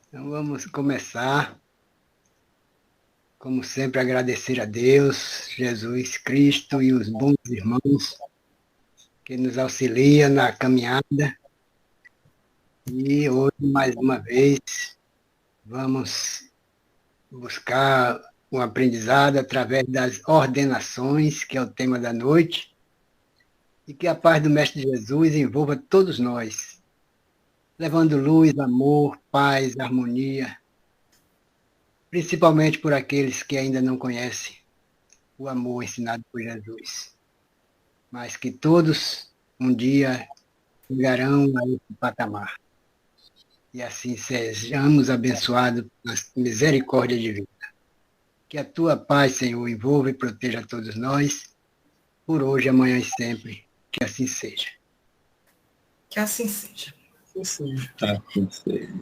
Então vamos começar, como sempre, agradecer a Deus, Jesus Cristo e os bons irmãos que nos auxiliam na caminhada. E hoje, mais uma vez, vamos buscar o aprendizado através das ordenações, que é o tema da noite, e que a paz do Mestre Jesus envolva todos nós, levando luz, amor, paz, harmonia, principalmente por aqueles que ainda não conhecem o amor ensinado por Jesus, mas que todos um dia chegarão a esse patamar. E assim sejamos abençoados pela misericórdia divina. Que a tua paz, Senhor, envolva e proteja todos nós, por hoje, amanhã e sempre. Que assim seja. Que assim seja. Assim seja.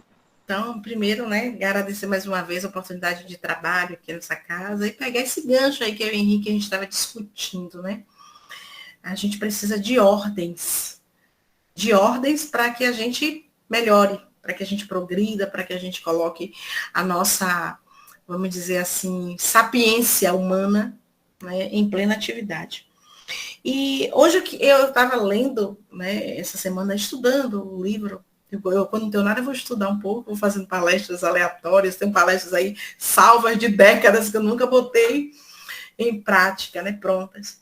Então, primeiro, né, agradecer mais uma vez a oportunidade de trabalho aqui nessa casa e pegar esse gancho aí que eu e o Henrique a gente estava discutindo, né? A gente precisa de ordens para que a gente melhore, para que a gente progrida, para que a gente coloque a nossa, vamos dizer assim, sapiência humana, né, em plena atividade. E hoje eu estava lendo, né, essa semana, estudando o livro. Quando não tenho nada, eu vou estudar um pouco, vou fazendo palestras aleatórias, tem palestras aí salvas de décadas que eu nunca botei em prática, né, prontas.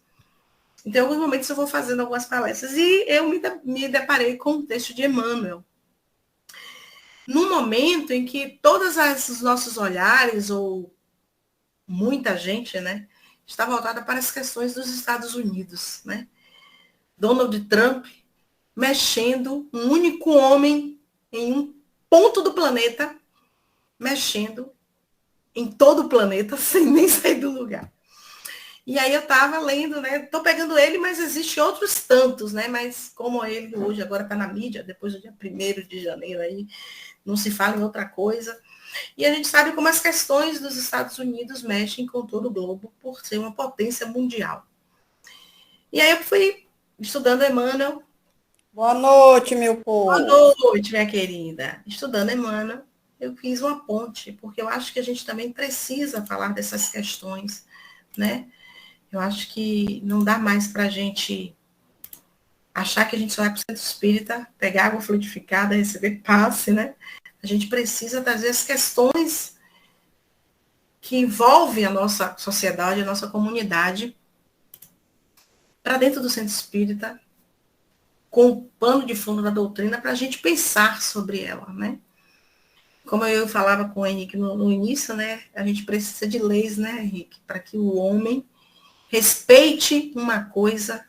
Então, em alguns momentos eu vou fazendo algumas palestras e eu me deparei com o texto de Emmanuel. Num momento em que todos os nossos olhares, ou muita gente, né, está voltada para as questões dos Estados Unidos, né? Donald Trump mexendo, um único homem em um ponto do planeta, mexendo em todo o planeta, sem nem sair do lugar. E aí eu estava lendo, né? Estou pegando ele, mas existem outros tantos, né? Mas como ele hoje agora está na mídia, depois do dia 1º de janeiro aí, não se fala em outra coisa. E a gente sabe como as questões dos Estados Unidos mexem com todo o globo por ser uma potência mundial. E aí eu fui estudando Emmanuel. Boa noite, meu povo. Boa noite, minha querida. Estudando Emmanuel, eu fiz uma ponte, porque eu acho que a gente também precisa falar dessas questões, né? Eu acho que não dá mais para a gente achar que a gente só vai para o centro espírita, pegar água fluidificada, receber passe, né? A gente precisa trazer as questões que envolvem a nossa sociedade, a nossa comunidade, para dentro do centro espírita, com o pano de fundo da doutrina, para a gente pensar sobre ela, né? Como eu falava com o Henrique no início, né? A gente precisa de leis, né, Henrique? Para que o homem respeite uma coisa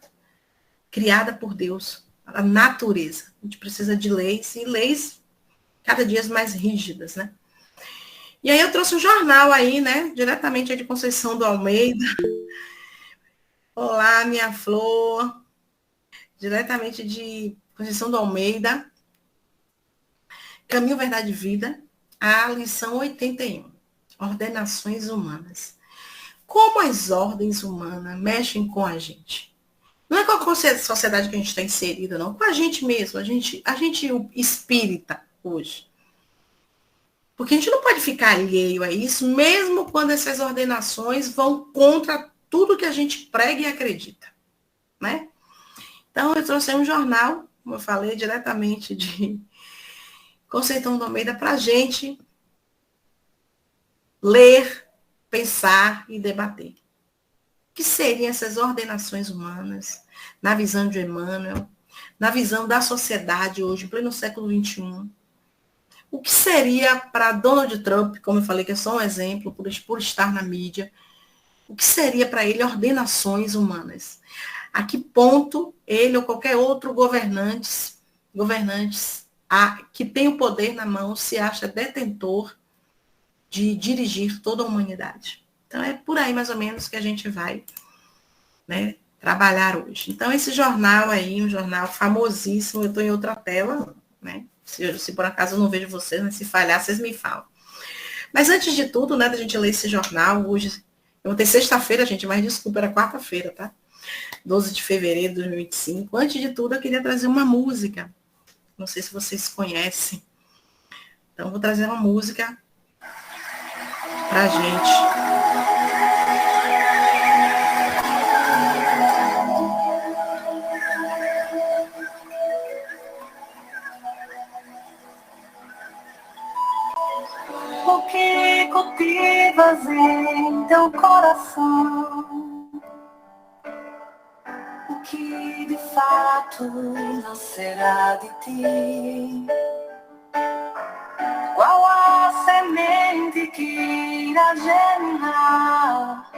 criada por Deus, a natureza. A gente precisa de leis, e leis cada dia mais rígidas, né? E aí eu trouxe um jornal aí, né? Diretamente de Conceição do Almeida. Olá, minha flor. Diretamente de Conceição do Almeida. Caminho, Verdade e Vida. A lição 81. Ordenações humanas. Como as ordens humanas mexem com a gente? Não é com a sociedade que a gente está inserida, não. Com a gente mesmo. A gente espírita hoje. Porque a gente não pode ficar alheio a isso, mesmo quando essas ordenações vão contra tudo que a gente prega e acredita, né? Então, eu trouxe um jornal, como eu falei, diretamente de Conceição do Almeida, para a gente ler, pensar e debater. O que seriam essas ordenações humanas, na visão de Emmanuel, na visão da sociedade hoje, em pleno século XXI? O que seria para Donald Trump, como eu falei, que é só um exemplo, por estar na mídia, o que seria para ele ordenações humanas? A que ponto ele ou qualquer outro governantes que tem o poder na mão se acha detentor de dirigir toda a humanidade? Então é por aí mais ou menos que a gente vai, né, trabalhar hoje. Então esse jornal aí, um jornal famosíssimo, eu estou em outra tela, né? Se por acaso eu não vejo vocês, mas se falhar, vocês me falam. Mas antes de tudo, né, da gente ler esse jornal, hoje, eu vou ter sexta-feira, gente, mas desculpa, era quarta-feira, tá? 12 de fevereiro de 2025. Antes de tudo, eu queria trazer uma música. Não sei se vocês conhecem. Então, vou trazer uma música pra gente. O que cultivas em teu coração? O que de fato nascerá de ti? Qual a semente que irá germinar,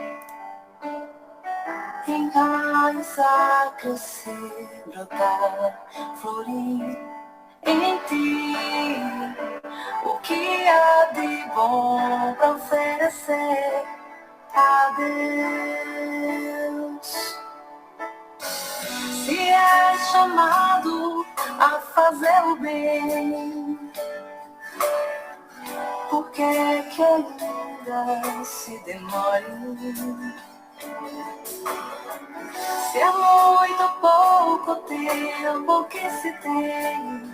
enraizar, crescer, brotar, florir em ti? O que há de bom para oferecer a Deus? Se és chamado a fazer o bem, por que ainda se demore? Se é muito pouco tempo que se tem,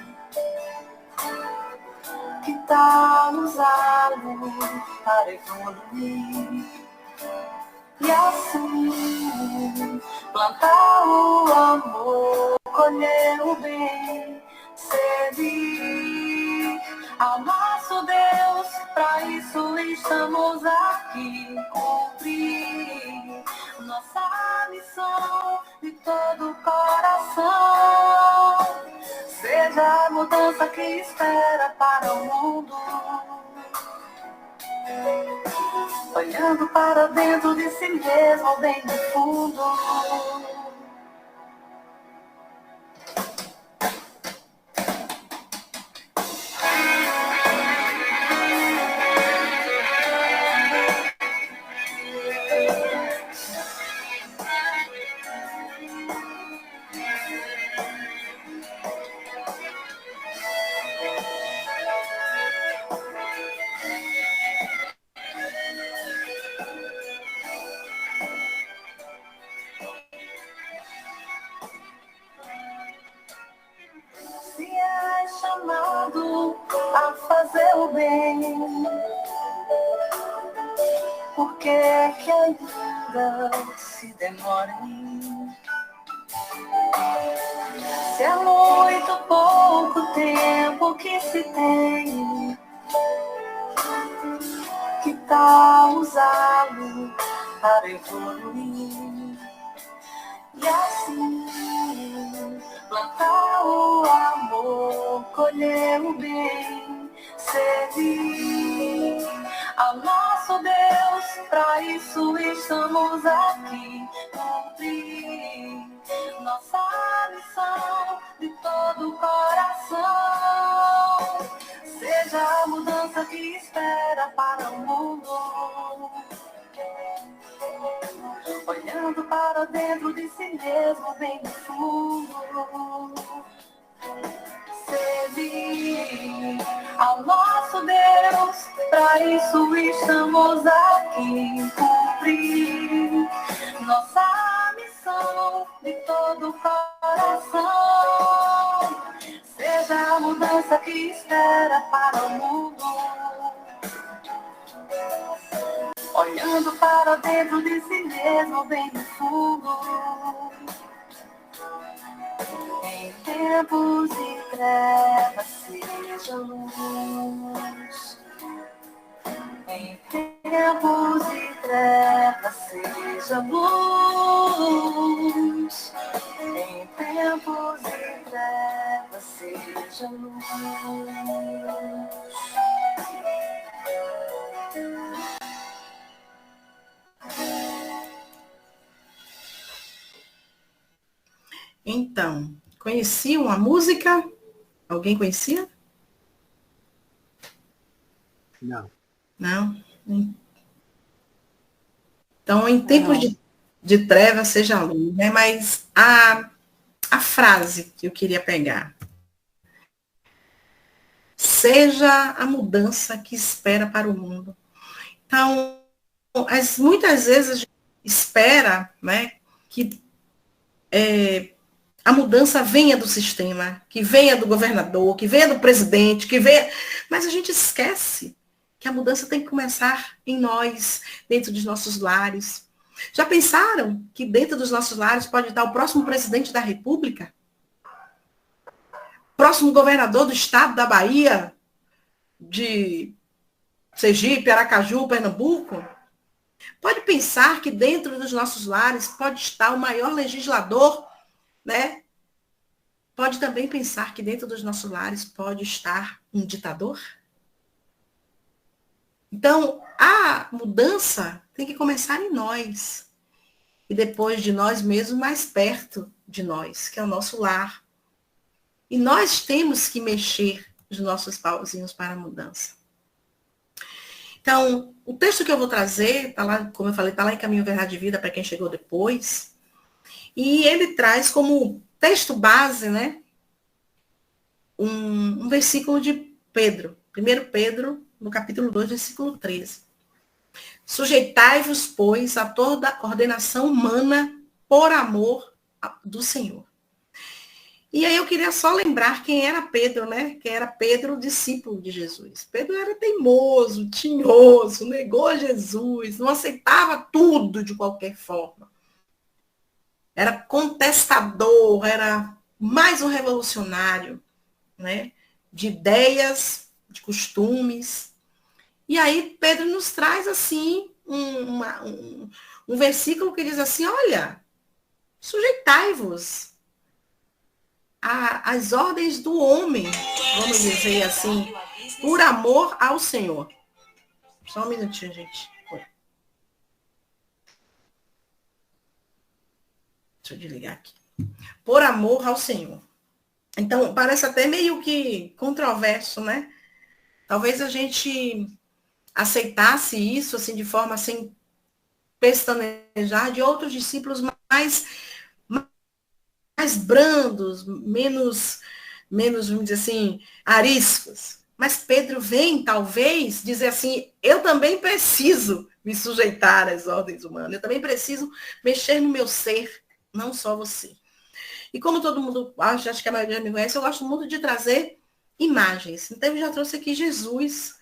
que tal usá-lo para evoluir? E assim plantar o amor, colher o bem, servir ao nosso Deus. Para isso estamos aqui, cumprir nossa missão de todo o coração. Seja a mudança que espera para o mundo, olhando para dentro de si mesmo, bem no fundo. Se é chamado a fazer o bem, por que ainda se demore? Se é muito pouco tempo que se tem, que tal usá-lo para evoluir? E assim plantar o amor, colher o bem, servir ao nosso Deus. Para isso estamos aqui, cumprir nossa missão de todo o coração. Seja a mudança que espera para o mundo, olhando para dentro de si mesmo, bem no fundo. Servir ao nosso Deus, para isso estamos aqui, cumprir nossa missão de todo o coração. Seja a mudança que espera para o mundo, olhando para dentro de si mesmo, bem no fundo. Em tempos de trevas seja luz. Em tempos de trevas seja luz. Em tempos de trevas seja luz. Então, conheciam a música? Alguém conhecia? Não. Não? Então, em tempos de trevas seja luz, né? Mas a frase que eu queria pegar. Seja a mudança que espera para o mundo. Então, muitas vezes a gente espera, né, que a mudança venha do sistema, que venha do governador, que venha do presidente, que venha... Mas a gente esquece que a mudança tem que começar em nós, dentro dos nossos lares. Já pensaram que dentro dos nossos lares pode estar o próximo presidente da República? Próximo governador do estado da Bahia, de Sergipe, Aracaju, Pernambuco? Pode pensar que dentro dos nossos lares pode estar o maior legislador, né? Pode também pensar que dentro dos nossos lares pode estar um ditador? Então, a mudança tem que começar em nós. E depois de nós mesmos, mais perto de nós, que é o nosso lar. E nós temos que mexer os nossos pauzinhos para a mudança. Então, o texto que eu vou trazer, tá lá, como eu falei, está lá em Caminho, Verdade e Vida, para quem chegou depois. E ele traz como texto base, né, um versículo de Pedro. 1 Pedro, no capítulo 2, versículo 13. Sujeitai-vos, pois, a toda ordenação humana por amor do Senhor. E aí eu queria só lembrar quem era Pedro, né? Quem era Pedro, discípulo de Jesus. Pedro era teimoso, tinhoso, negou Jesus, não aceitava tudo de qualquer forma. Era contestador, era mais um revolucionário, né? De ideias, de costumes. E aí Pedro nos traz assim um versículo que diz assim, olha, sujeitai-vos às ordens do homem, vamos dizer assim, por amor ao Senhor. Só um minutinho, gente. Deixa eu desligar aqui. Por amor ao Senhor. Então, parece até meio que controverso, né? Talvez a gente aceitasse isso assim de forma sem pestanejar de outros discípulos mais brandos, menos, vamos dizer assim, ariscos. Mas Pedro vem, talvez, dizer assim, eu também preciso me sujeitar às ordens humanas, eu também preciso mexer no meu ser, não só você. E como todo mundo, acho que a maioria me conhece, eu gosto muito de trazer imagens. Então, eu já trouxe aqui Jesus,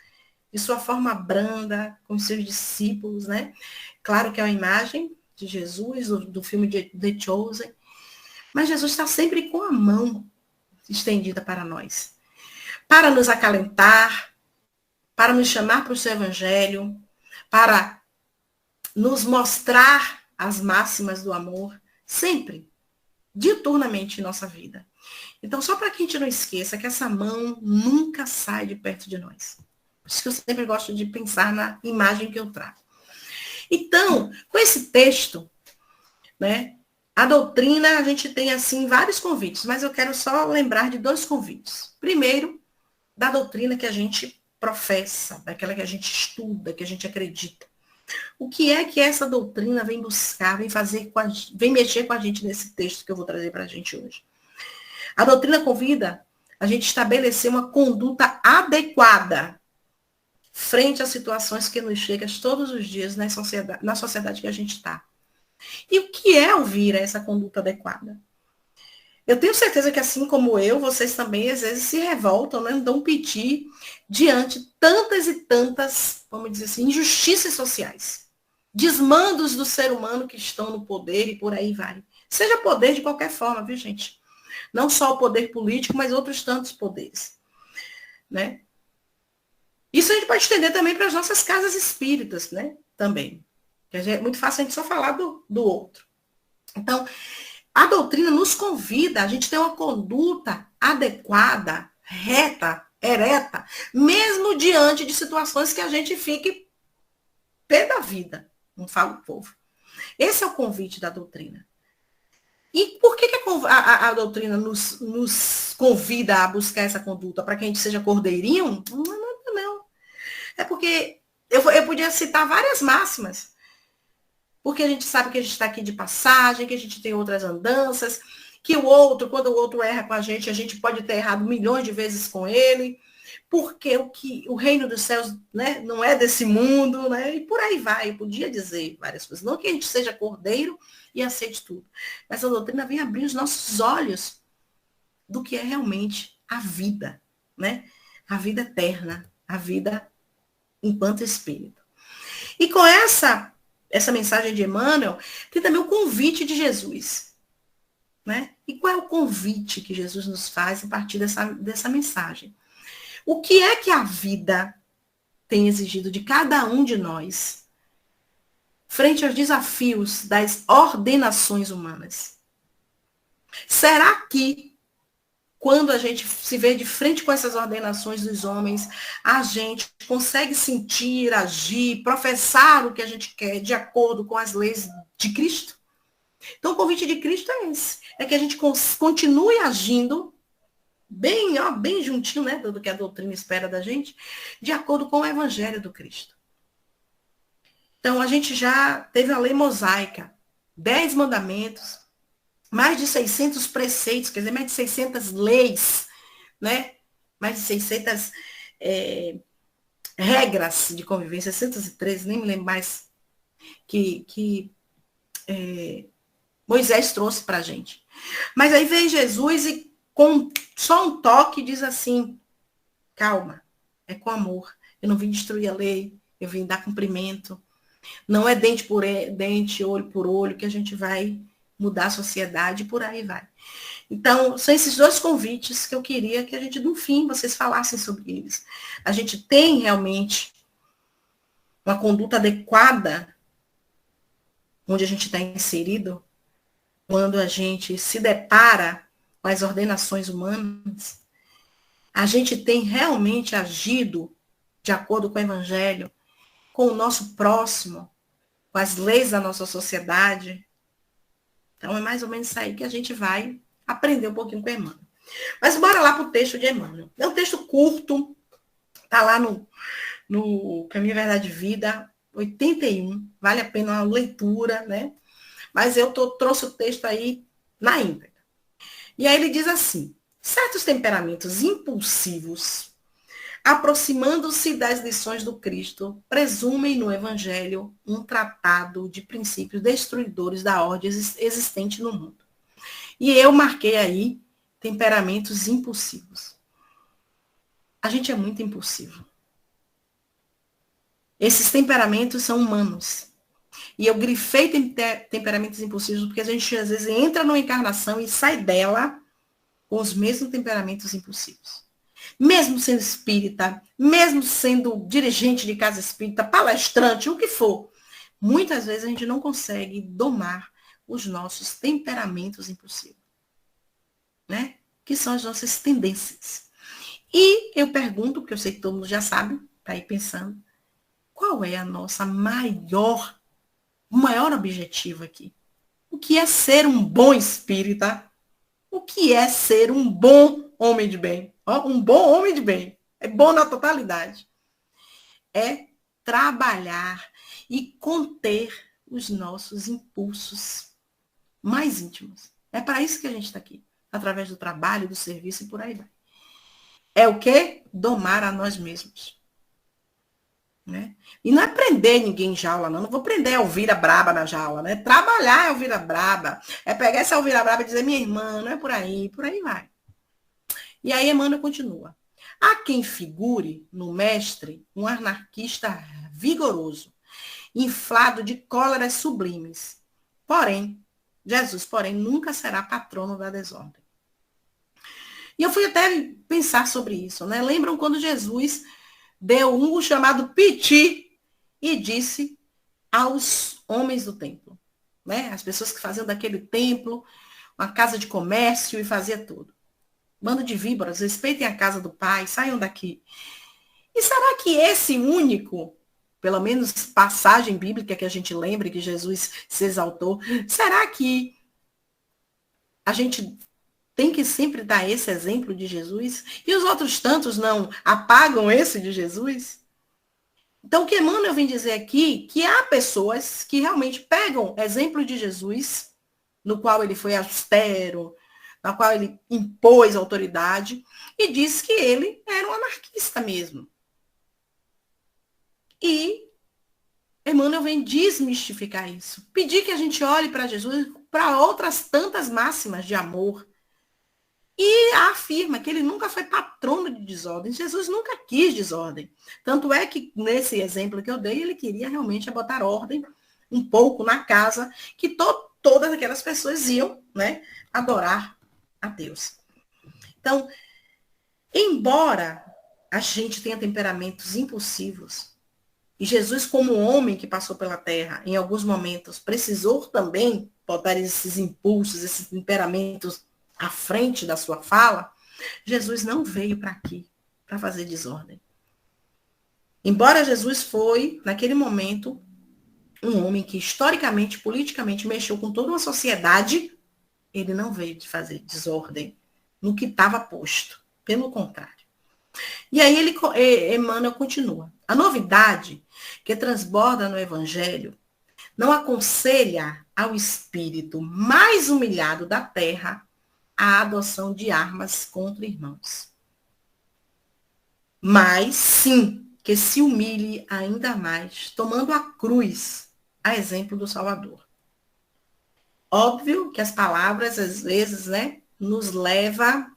de sua forma branda, com os seus discípulos, né? Claro que é uma imagem de Jesus, do filme de The Chosen, mas Jesus está sempre com a mão estendida para nós, para nos acalentar, para nos chamar para o seu evangelho, para nos mostrar as máximas do amor, sempre, diuturnamente em nossa vida. Então, só para que a gente não esqueça que essa mão nunca sai de perto de nós. Por isso que eu sempre gosto de pensar na imagem que eu trago. Então, com esse texto, né, a doutrina, a gente tem, assim, vários convites, mas eu quero só lembrar de 2 convites. Primeiro, da doutrina que a gente professa, daquela que a gente estuda, que a gente acredita. O que é que essa doutrina vem buscar, vem mexer com a gente nesse texto que eu vou trazer para a gente hoje? A doutrina convida a gente a estabelecer uma conduta adequada frente às situações que nos chegam todos os dias na sociedade que a gente está. E o que é ouvir essa conduta adequada? Eu tenho certeza que, assim como eu, vocês também, às vezes, se revoltam, né? Dão piti diante de tantas e tantas, vamos dizer assim, injustiças sociais. Desmandos do ser humano que estão no poder e por aí vai. Seja poder de qualquer forma, viu, gente? Não só o poder político, mas outros tantos poderes. Né? Isso a gente pode estender também para as nossas casas espíritas, né? Também. É muito fácil a gente só falar do outro. Então, a doutrina nos convida a gente ter uma conduta adequada, reta, ereta, mesmo diante de situações que a gente fique pé da vida. Não falo o povo. Esse é o convite da doutrina. E por que a doutrina nos convida a buscar essa conduta? Para que a gente seja cordeirinho? Não. É porque eu podia citar várias máximas. Porque a gente sabe que a gente está aqui de passagem, que a gente tem outras andanças, que o outro, quando o outro erra com a gente pode ter errado milhões de vezes com ele. porque o reino dos céus, né, não é desse mundo, né? E por aí vai. Eu podia dizer várias coisas. Não que a gente seja cordeiro e aceite tudo. Mas a doutrina vem abrir os nossos olhos do que é realmente a vida, né? A vida eterna, a vida enquanto espírito. E com essa mensagem de Emmanuel, tem também o convite de Jesus, né? E qual é o convite que Jesus nos faz a partir dessa mensagem? O que é que a vida tem exigido de cada um de nós frente aos desafios das ordenações humanas? Será que, quando a gente se vê de frente com essas ordenações dos homens, a gente consegue sentir, agir, professar o que a gente quer de acordo com as leis de Cristo? Então, o convite de Cristo é esse. É que a gente continue agindo bem juntinho, né, do que a doutrina espera da gente, de acordo com o Evangelho do Cristo. Então, a gente já teve a lei mosaica, 10 mandamentos, mais de 600 preceitos, quer dizer, mais de 600 leis, né? Mais de 600 regras de convivência, 613, nem me lembro mais, que Moisés trouxe para a gente. Mas aí vem Jesus e com só um toque diz assim, calma, é com amor. Eu não vim destruir a lei, eu vim dar cumprimento. Não é dente por dente, olho por olho, que a gente vai mudar a sociedade e por aí vai. Então, são esses dois convites que eu queria que a gente, no fim, vocês falassem sobre eles. A gente tem realmente uma conduta adequada onde a gente está inserido, quando a gente se depara com as ordenações humanas, a gente tem realmente agido de acordo com o Evangelho, com o nosso próximo, com as leis da nossa sociedade. Então, é mais ou menos isso aí que a gente vai aprender um pouquinho com o Emmanuel. Mas bora lá para o texto de Emmanuel. É um texto curto, está lá no Caminho, Verdade e Vida, 81, vale a pena uma leitura, né? Mas eu trouxe o texto aí na íntegra. E aí ele diz assim, certos temperamentos impulsivos, aproximando-se das lições do Cristo, presumem no Evangelho um tratado de princípios destruidores da ordem existente no mundo. E eu marquei aí temperamentos impulsivos. A gente é muito impulsivo. Esses temperamentos são humanos. E eu grifei temperamentos impulsivos porque a gente às vezes entra numa encarnação e sai dela com os mesmos temperamentos impulsivos. Mesmo sendo espírita, mesmo sendo dirigente de casa espírita, palestrante, o que for, muitas vezes a gente não consegue domar os nossos temperamentos impulsivos, né? Que são as nossas tendências. E eu pergunto, porque eu sei que todo mundo já sabe, está aí pensando, qual é a nossa maior objetivo aqui? O que é ser um bom espírita? O que é ser um bom homem de bem? Um bom homem de bem. É bom na totalidade. É trabalhar e conter os nossos impulsos mais íntimos. É para isso que a gente está aqui. Através do trabalho, do serviço e por aí vai. É o quê? Domar a nós mesmos. Né? E não é prender ninguém em jaula, não. Não vou prender a Elvira braba na jaula, né? Trabalhar a Elvira braba. É pegar essa Elvira braba e dizer, minha irmã, não é por aí vai. E aí Emmanuel continua. Há quem figure no mestre um anarquista vigoroso, inflado de cóleras sublimes. Jesus, nunca será patrono da desordem. E eu fui até pensar sobre isso, né? Lembram quando Jesus deu um chamado piti e disse aos homens do templo, né? As pessoas que faziam daquele templo uma casa de comércio e fazia tudo. Bando de víboras, respeitem a casa do Pai, saiam daqui. E será que esse único, pelo menos passagem bíblica que a gente lembre que Jesus se exaltou, será que a gente tem que sempre dar esse exemplo de Jesus? E os outros tantos não apagam esse de Jesus? Então, o que Emmanuel vem dizer aqui, que há pessoas que realmente pegam exemplo de Jesus, no qual ele foi austero, na qual ele impôs autoridade e disse que ele era um anarquista mesmo. E Emmanuel vem desmistificar isso. Pedir que a gente olhe para Jesus, para outras tantas máximas de amor. E afirma que ele nunca foi patrono de desordem. Jesus nunca quis desordem. Tanto é que, nesse exemplo que eu dei, ele queria realmente botar ordem um pouco na casa, que todas aquelas pessoas iam, né, adorar a Deus. Então, embora a gente tenha temperamentos impulsivos, e Jesus, como homem que passou pela terra, em alguns momentos, precisou também botar esses impulsos, esses temperamentos à frente da sua fala, Jesus não veio para aqui para fazer desordem. Embora Jesus foi, naquele momento, um homem que historicamente, politicamente, mexeu com toda uma sociedade, ele não veio de fazer desordem no que estava posto. Pelo contrário. E aí Emmanuel continua. A novidade que transborda no Evangelho não aconselha ao espírito mais humilhado da terra a adoção de armas contra irmãos. Mas sim que se humilhe ainda mais, tomando a cruz, a exemplo do Salvador. Óbvio que as palavras, às vezes, né, nos leva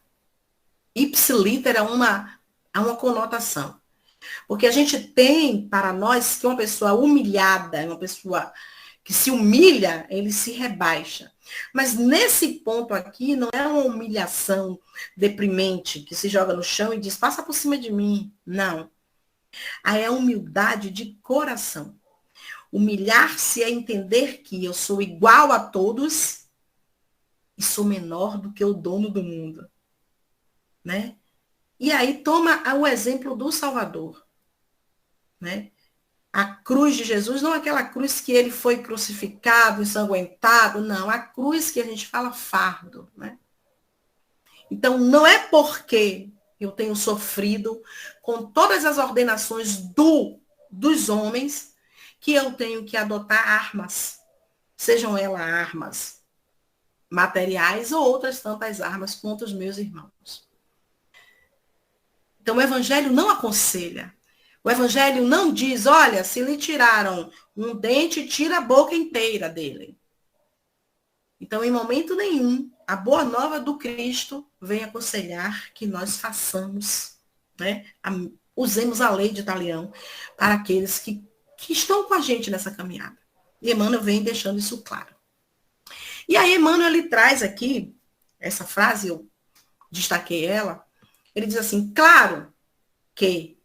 ipsiliter a uma conotação. Porque a gente tem, para nós, que uma pessoa humilhada, uma pessoa que se humilha, ele se rebaixa. Mas nesse ponto aqui, não é uma humilhação deprimente, que se joga no chão e diz, passa por cima de mim. Não. Aí é humildade de coração. Humilhar-se é entender que eu sou igual a todos e sou menor do que o dono do mundo. Né? E aí toma o exemplo do Salvador. Né? A cruz de Jesus, não aquela cruz que ele foi crucificado, ensanguentado, não. A cruz que a gente fala fardo. Né? Então, não é porque eu tenho sofrido com todas as ordenações dos homens que eu tenho que adotar armas. Sejam elas armas materiais ou outras tantas armas contra os meus irmãos. Então, o Evangelho não aconselha. O Evangelho não diz, olha, se lhe tiraram um dente, tira a boca inteira dele. Então, em momento nenhum, a boa nova do Cristo vem aconselhar que nós façamos, né, usemos a lei de Talião para aqueles que estão com a gente nessa caminhada. E Emmanuel vem deixando isso claro. E aí, Emmanuel, ele traz aqui, essa frase, eu destaquei ela, ele diz assim, claro que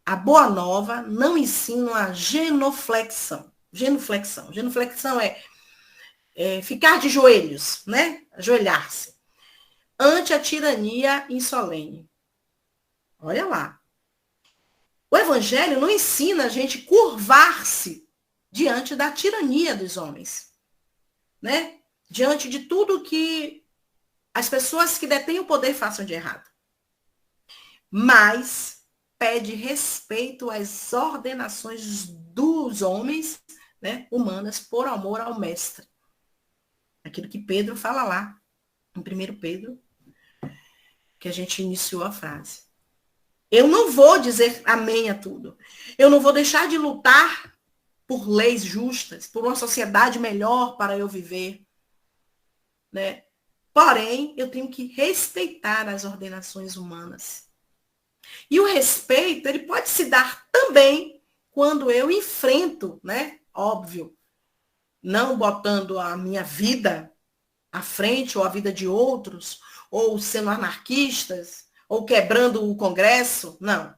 a boa nova não ensina a genuflexão. Genuflexão é ficar de joelhos, né? Ajoelhar-se. Ante a tirania insolene. Olha lá. O Evangelho não ensina a gente curvar-se diante da tirania dos homens. Né? Diante de tudo que as pessoas que detêm o poder façam de errado. Mas pede respeito às ordenações dos homens, né, humanas, por amor ao mestre. Aquilo que Pedro fala lá, em 1 Pedro, que a gente iniciou a frase. Eu não vou dizer amém a tudo. Eu não vou deixar de lutar por leis justas, por uma sociedade melhor para eu viver. Né? Porém, eu tenho que respeitar as ordenações humanas. E o respeito, ele pode se dar também quando eu enfrento, né? Óbvio, não botando a minha vida à frente, ou a vida de outros, ou sendo anarquistas, ou quebrando o Congresso, não.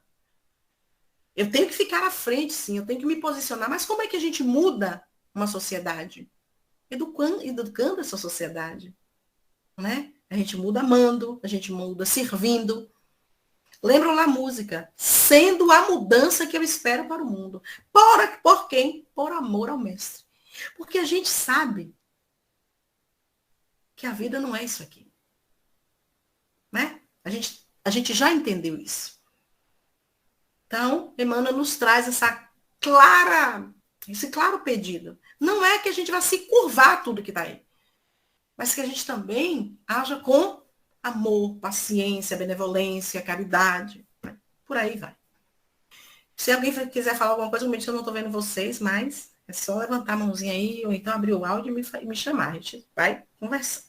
Eu tenho que ficar à frente, sim, eu tenho que me posicionar. Mas como é que a gente muda uma sociedade? Educando essa sociedade. Né? A gente muda amando, a gente muda servindo. Lembram lá a música? Sendo a mudança que eu espero para o mundo. Por quem? Por amor ao mestre. Porque a gente sabe que a vida não é isso aqui. Né? A gente já entendeu isso. Então, Emmanuel nos traz esse claro pedido. Não é que a gente vai se curvar tudo que está aí, mas que a gente também haja com amor, paciência, benevolência, caridade. Por aí vai. Se alguém quiser falar alguma coisa, eu não estou vendo vocês, mas é só levantar a mãozinha aí, ou então abrir o áudio e me chamar. A gente vai conversando.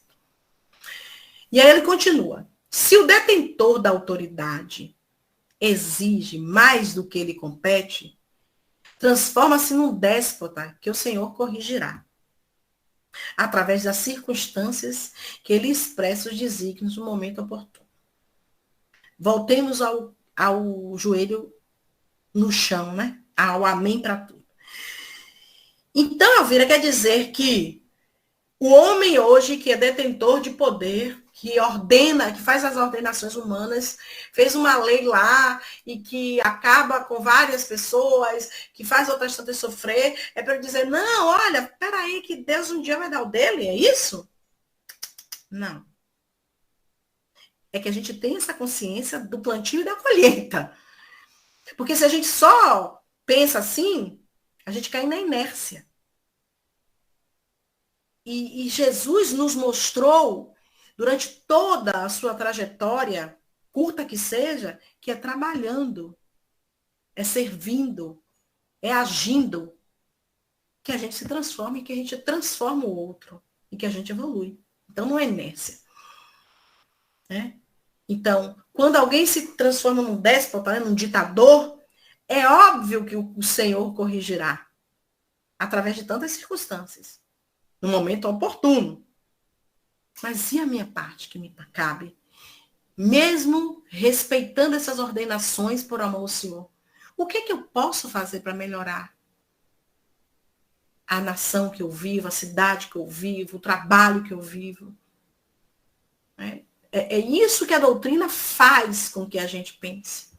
E aí ele continua. Se o detentor da autoridade exige mais do que lhe compete, transforma-se num déspota que o Senhor corrigirá, através das circunstâncias que ele expressa os desígnios no momento oportuno. Voltemos ao joelho no chão, né? Ao amém para tudo. Então, Elvira, quer dizer que o homem hoje que é detentor de poder, que ordena, que faz as ordenações humanas, fez uma lei lá e que acaba com várias pessoas, que faz outras tantas sofrer, é para dizer, não, olha, peraí, que Deus um dia vai dar o dele, é isso? Não. É que a gente tem essa consciência do plantio e da colheita. Porque se a gente só pensa assim, a gente cai na inércia. E Jesus nos mostrou, durante toda a sua trajetória, curta que seja, que é trabalhando, é servindo, é agindo, que a gente se transforma e que a gente transforma o outro e que a gente evolui. Então, não é inércia. Né? Então, quando alguém se transforma num déspota, num ditador, é óbvio que o Senhor corrigirá, através de tantas circunstâncias, no momento oportuno. Mas e a minha parte que me cabe? Mesmo respeitando essas ordenações por amor ao Senhor, o que é que eu posso fazer para melhorar a nação que eu vivo, a cidade que eu vivo, o trabalho que eu vivo? É isso que a doutrina faz com que a gente pense.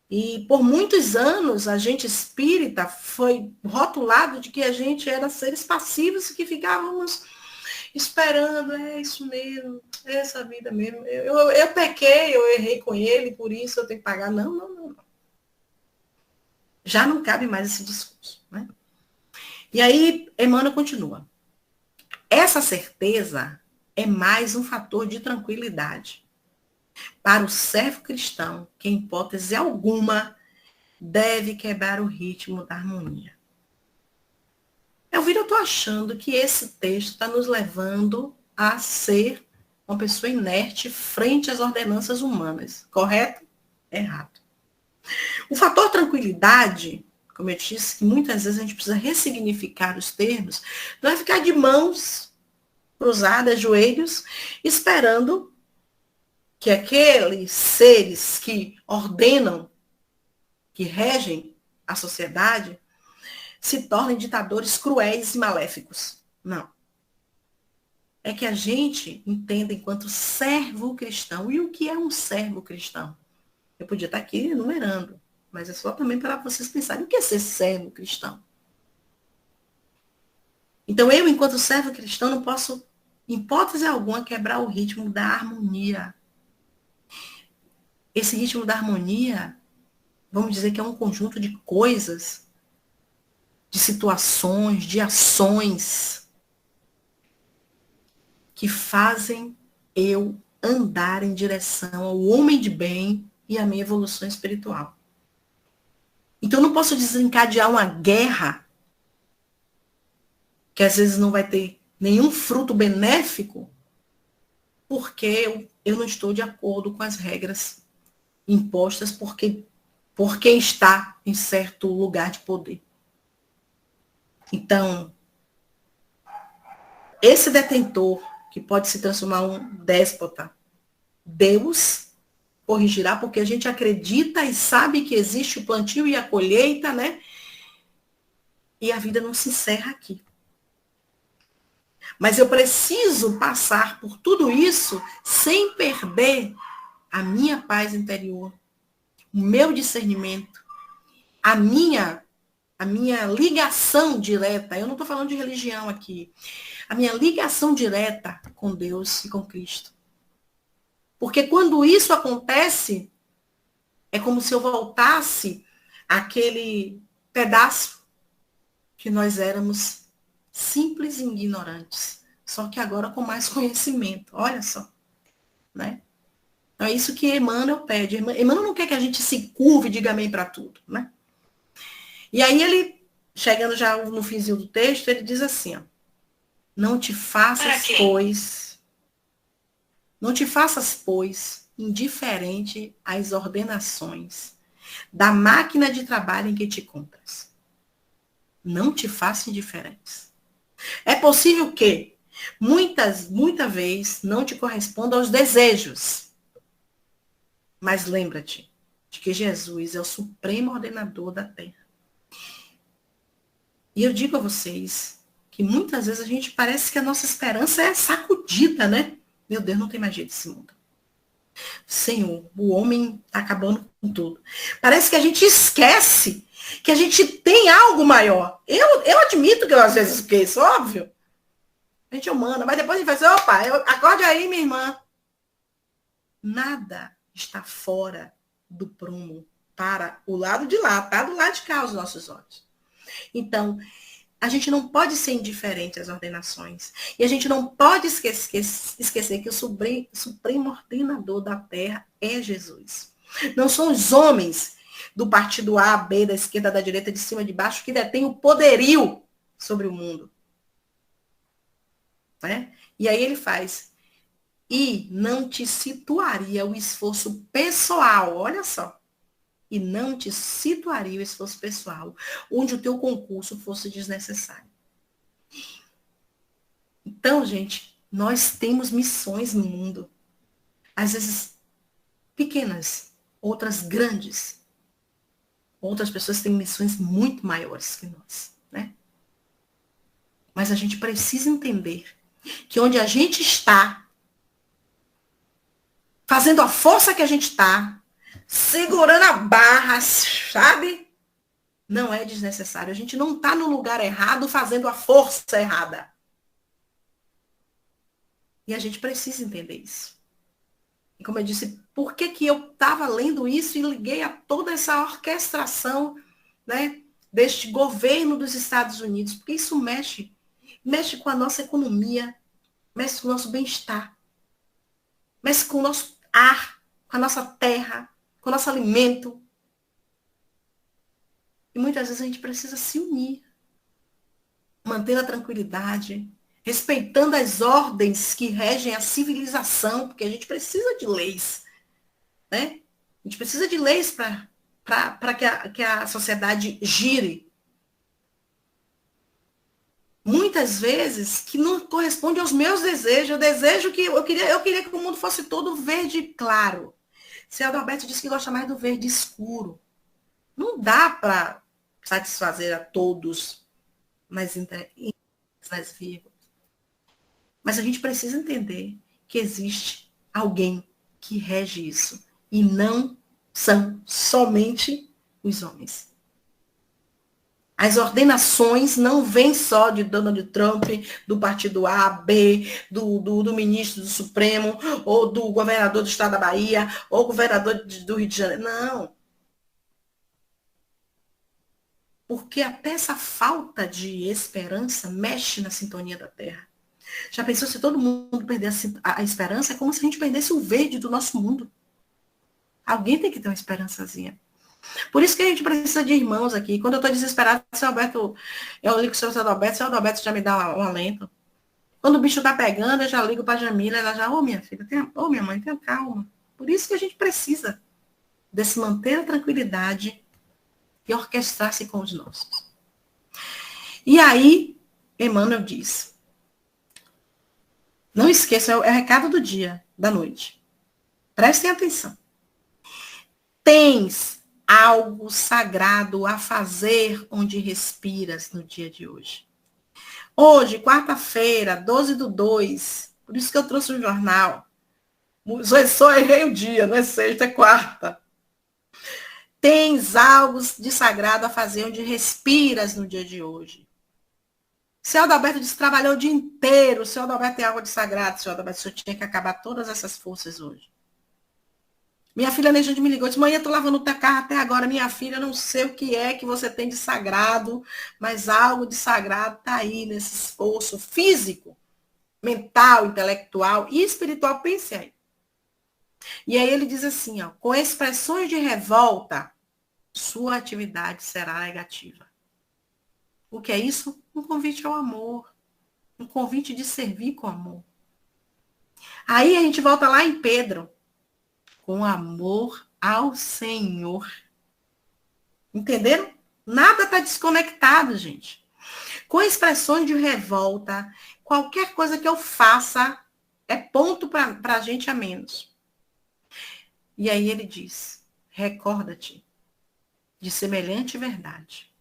E por muitos anos, a gente espírita foi rotulado de que a gente era seres passivos e que ficávamos esperando, é isso mesmo, é essa vida mesmo. Eu pequei, eu errei com ele, por isso eu tenho que pagar. Não, não, não, não. Já não cabe mais esse discurso. Né? E aí, Emmanuel continua. Essa certeza é mais um fator de tranquilidade para o servo cristão, que em hipótese alguma deve quebrar o ritmo da harmonia. Elvira, eu estou achando que esse texto está nos levando a ser uma pessoa inerte frente às ordenanças humanas. Correto? Errado. O fator tranquilidade, como eu disse, que muitas vezes a gente precisa ressignificar os termos, não é ficar de mãos cruzadas, joelhos, esperando que aqueles seres que ordenam, que regem a sociedade, se tornem ditadores cruéis e maléficos. Não. É que a gente entenda enquanto servo cristão. E o que é um servo cristão? Eu podia estar aqui enumerando, mas é só também para vocês pensarem o que é ser servo cristão. Então, eu, enquanto servo cristão, não posso, em hipótese alguma, quebrar o ritmo da harmonia. Esse ritmo da harmonia, vamos dizer que é um conjunto de coisas, de situações, de ações que fazem eu andar em direção ao homem de bem e à minha evolução espiritual. Então, eu não posso desencadear uma guerra que às vezes não vai ter nenhum fruto benéfico porque eu não estou de acordo com as regras impostas por quem está em certo lugar de poder. Então, esse detentor, que pode se transformar em um déspota, Deus corrigirá, porque a gente acredita e sabe que existe o plantio e a colheita, né? E a vida não se encerra aqui. Mas eu preciso passar por tudo isso sem perder a minha paz interior, o meu discernimento, a minha ligação direta. Eu não estou falando de religião aqui. A minha ligação direta com Deus e com Cristo. Porque quando isso acontece, é como se eu voltasse àquele pedaço que nós éramos simples e ignorantes. Só que agora com mais conhecimento. Olha só. né? Então é isso que Emmanuel pede. Emmanuel não quer que a gente se curve e diga amém para tudo, né? E aí ele, chegando já no finzinho do texto, ele diz assim, ó, não te faças, pois, indiferente às ordenações da máquina de trabalho em que te encontras. Não te faça indiferentes. É possível que muita vez não te corresponda aos desejos. Mas lembra-te de que Jesus é o supremo ordenador da terra. E eu digo a vocês que muitas vezes a gente parece que a nossa esperança é sacudida, né? Meu Deus, não tem magia desse mundo. Senhor, o homem está acabando com tudo. Parece que a gente esquece que a gente tem algo maior. Eu admito que eu às vezes esqueço, óbvio. A gente é humana, mas depois a gente fala assim, opa, acorde aí, minha irmã. Nada está fora do prumo para o lado de lá, tá? Do lado de cá, os nossos olhos. Então, a gente não pode ser indiferente às ordenações. E a gente não pode esquecer que o supremo ordenador da terra é Jesus. Não são os homens do partido A, B, da esquerda, da direita, de cima, de baixo, que detêm o poderio sobre o mundo. Né? E aí ele faz. E não te situaria o esforço pessoal, olha só. E não te situaria o esforço pessoal, onde o teu concurso fosse desnecessário. Então, gente, nós temos missões no mundo. Às vezes pequenas, outras grandes. Outras pessoas têm missões muito maiores que nós, né? Mas a gente precisa entender que onde a gente está, fazendo a força que a gente está, segurando a barra, sabe? Não é desnecessário. A gente não está no lugar errado fazendo a força errada. E a gente precisa entender isso. E como eu disse, por que eu estava lendo isso e liguei a toda essa orquestração, né, deste governo dos Estados Unidos? Porque isso mexe com a nossa economia, mexe com o nosso bem-estar, mexe com o nosso ar, com a nossa terra, com o nosso alimento. E muitas vezes a gente precisa se unir, mantendo a tranquilidade, respeitando as ordens que regem a civilização, porque a gente precisa de leis, né? A gente precisa de leis para que a sociedade gire. Muitas vezes que não corresponde aos meus desejos. Eu desejo que eu queria que o mundo fosse todo verde claro. Seu Adalberto disse que gosta mais do verde escuro. Não dá para satisfazer a todos nas vírgulas. Mas a gente precisa entender que existe alguém que rege isso. E não são somente os homens. As ordenações não vêm só de Donald Trump, do partido A, B, do ministro do Supremo, ou do governador do estado da Bahia, ou governador do Rio de Janeiro. Não. Porque até essa falta de esperança mexe na sintonia da Terra. Já pensou se todo mundo perdesse a esperança? É como se a gente perdesse o verde do nosso mundo. Alguém tem que ter uma esperançazinha. Por isso que a gente precisa de irmãos aqui. Quando eu estou desesperada, seu Alberto, eu ligo para o seu Adalberto já me dá um alento. Quando o bicho está pegando, eu já ligo para a Jamila, ela já, minha filha, minha mãe, tenha calma. Por isso que a gente precisa desse manter a tranquilidade e orquestrar-se com os nossos. E aí, Emmanuel diz, não esqueça, é o recado do dia, da noite. Prestem atenção. Tens algo sagrado a fazer onde respiras no dia de hoje. Hoje, quarta-feira, 12/2, por isso que eu trouxe um jornal. Só errei o dia, não é sexta, é quarta. Tens algo de sagrado a fazer onde respiras no dia de hoje. Seu Adalberto disse que trabalhou o dia inteiro. Seu Adalberto tem algo de sagrado. Seu Adalberto, o senhor tinha que acabar todas essas forças hoje. Minha filha Neide me ligou, disse, mãe, eu estou lavando o teu carro até agora. Minha filha, eu não sei o que é que você tem de sagrado, mas algo de sagrado está aí nesse esforço físico, mental, intelectual e espiritual. Pense aí. E aí ele diz assim, ó, com expressões de revolta, sua atividade será negativa. O que é isso? Um convite ao amor. Um convite de servir com amor. Aí a gente volta lá em Pedro. Com amor ao Senhor. Entenderam? Nada está desconectado, gente. Com expressões de revolta, qualquer coisa que eu faça é ponto para a gente a menos. E aí ele diz, recorda-te de semelhante verdade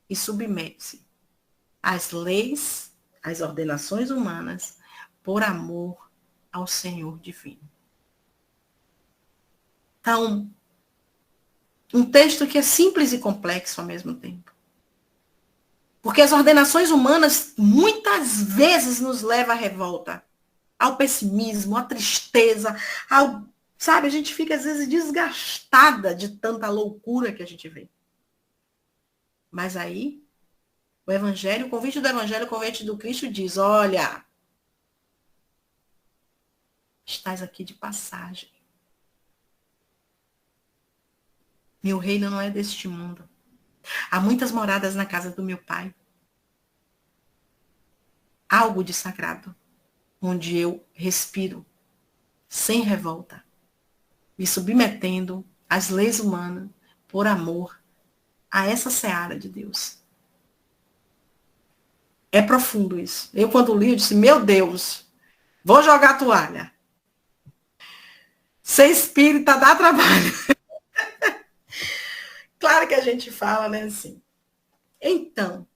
e submete-se às leis, às ordenações humanas, por amor ao Senhor divino. Então, um texto que é simples e complexo ao mesmo tempo. Porque as ordenações humanas muitas vezes nos levam à revolta, ao pessimismo, à tristeza, ao, sabe, a gente fica às vezes desgastada de tanta loucura que a gente vê. Mas aí, o evangelho, o convite do evangelho, o convite do Cristo diz, olha, estás aqui de passagem. Meu reino não é deste mundo. Há muitas moradas na casa do meu Pai. Algo de sagrado, onde eu respiro, sem revolta, me submetendo às leis humanas, por amor a essa seara de Deus. É profundo isso. Eu, quando li, eu disse, meu Deus, vou jogar a toalha. Ser espírita dá trabalho. Claro que a gente fala, né, assim. Então,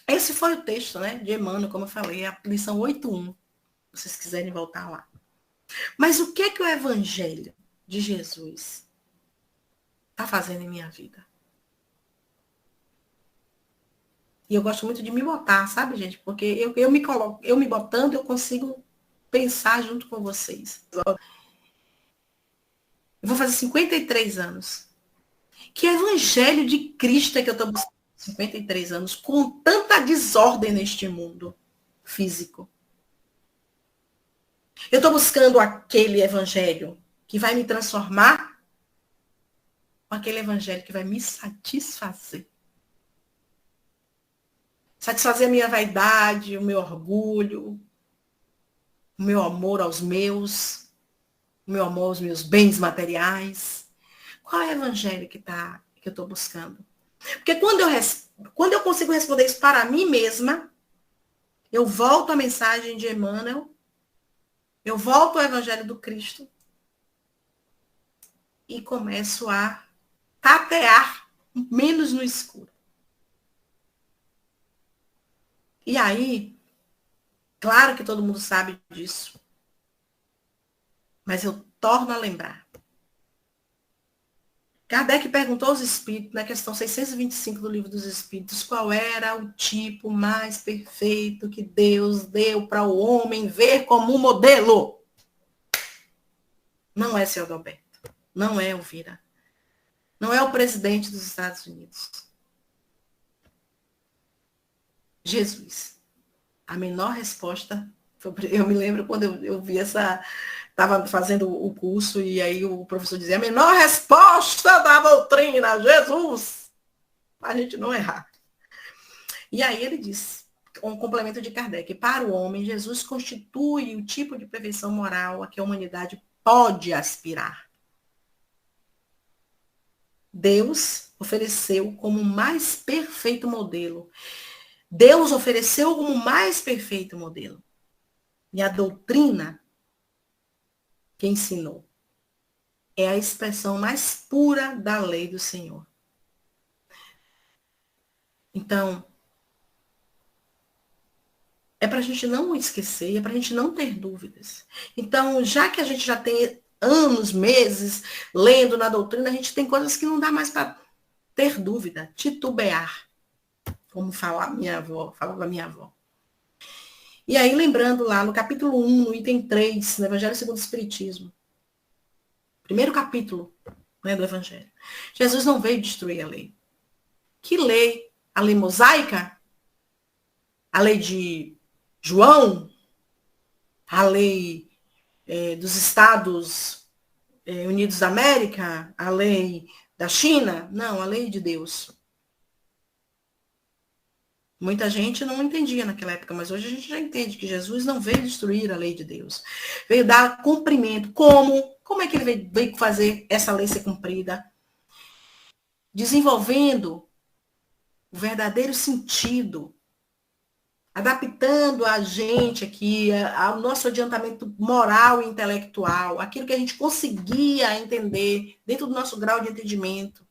esse foi o texto, né, de Emmanuel, como eu falei, a lição 8.1, se vocês quiserem voltar lá. Mas o que é que o evangelho de Jesus está fazendo em minha vida? E eu gosto muito de me botar, sabe, gente? Porque eu me coloco, eu me botando, eu consigo pensar junto com vocês. Eu vou fazer 53 anos. Que evangelho de Cristo é que eu estou buscando 53 anos, com tanta desordem neste mundo físico. Eu estou buscando aquele evangelho que vai me transformar, ou aquele evangelho que vai me satisfazer. Satisfazer a minha vaidade, o meu orgulho, o meu amor aos meus, o meu amor aos meus bens materiais. Qual é o evangelho que eu estou buscando? Porque quando eu consigo responder isso para mim mesma, eu volto à mensagem de Emmanuel, eu volto ao evangelho do Cristo e começo a tatear menos no escuro. E aí, claro que todo mundo sabe disso, mas eu torno a lembrar. Kardec perguntou aos espíritos, na questão 625 do Livro dos Espíritos, qual era o tipo mais perfeito que Deus deu para o homem ver como um modelo. Não é seu Adalberto, não é Elvira, não é o presidente dos Estados Unidos. Jesus. A menor resposta, eu me lembro quando eu vi estava fazendo o curso e aí o professor dizia, a menor resposta da doutrina, Jesus, para a gente não errar. E aí ele diz, um complemento de Kardec, para o homem, Jesus constitui o tipo de perfeição moral a que a humanidade pode aspirar. Deus ofereceu como o mais perfeito modelo. Deus ofereceu como o mais perfeito modelo. E a doutrina que ensinou é a expressão mais pura da lei do Senhor. Então, é para a gente não esquecer, é para a gente não ter dúvidas. Então, já que a gente já tem anos, meses, lendo na doutrina, a gente tem coisas que não dá mais para ter dúvida, titubear, como falava minha avó. E aí, lembrando lá, no capítulo 1, no item 3, no Evangelho segundo o Espiritismo, primeiro capítulo, né, do Evangelho, Jesus não veio destruir a lei. Que lei? A lei mosaica? A lei de João? A lei dos estados Unidos da América, a lei da China. Não, a lei de Deus. Muita gente não entendia naquela época, mas hoje a gente já entende que Jesus não veio destruir a lei de Deus. Veio dar cumprimento. Como? Como é que ele veio fazer essa lei ser cumprida? Desenvolvendo o verdadeiro sentido, adaptando a gente aqui ao nosso adiantamento moral e intelectual, aquilo que a gente conseguia entender dentro do nosso grau de entendimento.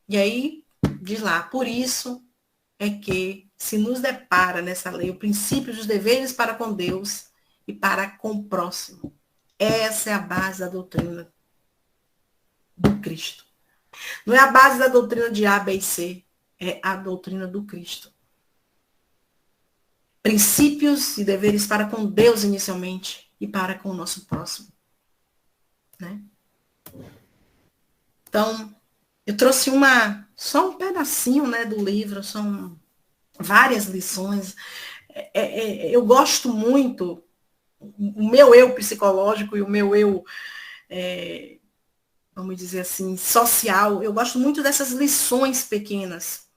E aí, diz lá, por isso é que se nos depara nessa lei o princípio dos deveres para com Deus e para com o próximo. Essa é a base da doutrina do Cristo. Não é a base da doutrina de A, B e C, é a doutrina do Cristo. Princípios e deveres para com Deus inicialmente e para com o nosso próximo. Né? Então, eu trouxe só um pedacinho, né, do livro, são várias lições. Eu gosto muito, o meu eu psicológico e o meu eu, vamos dizer assim, social, eu gosto muito dessas lições pequenas.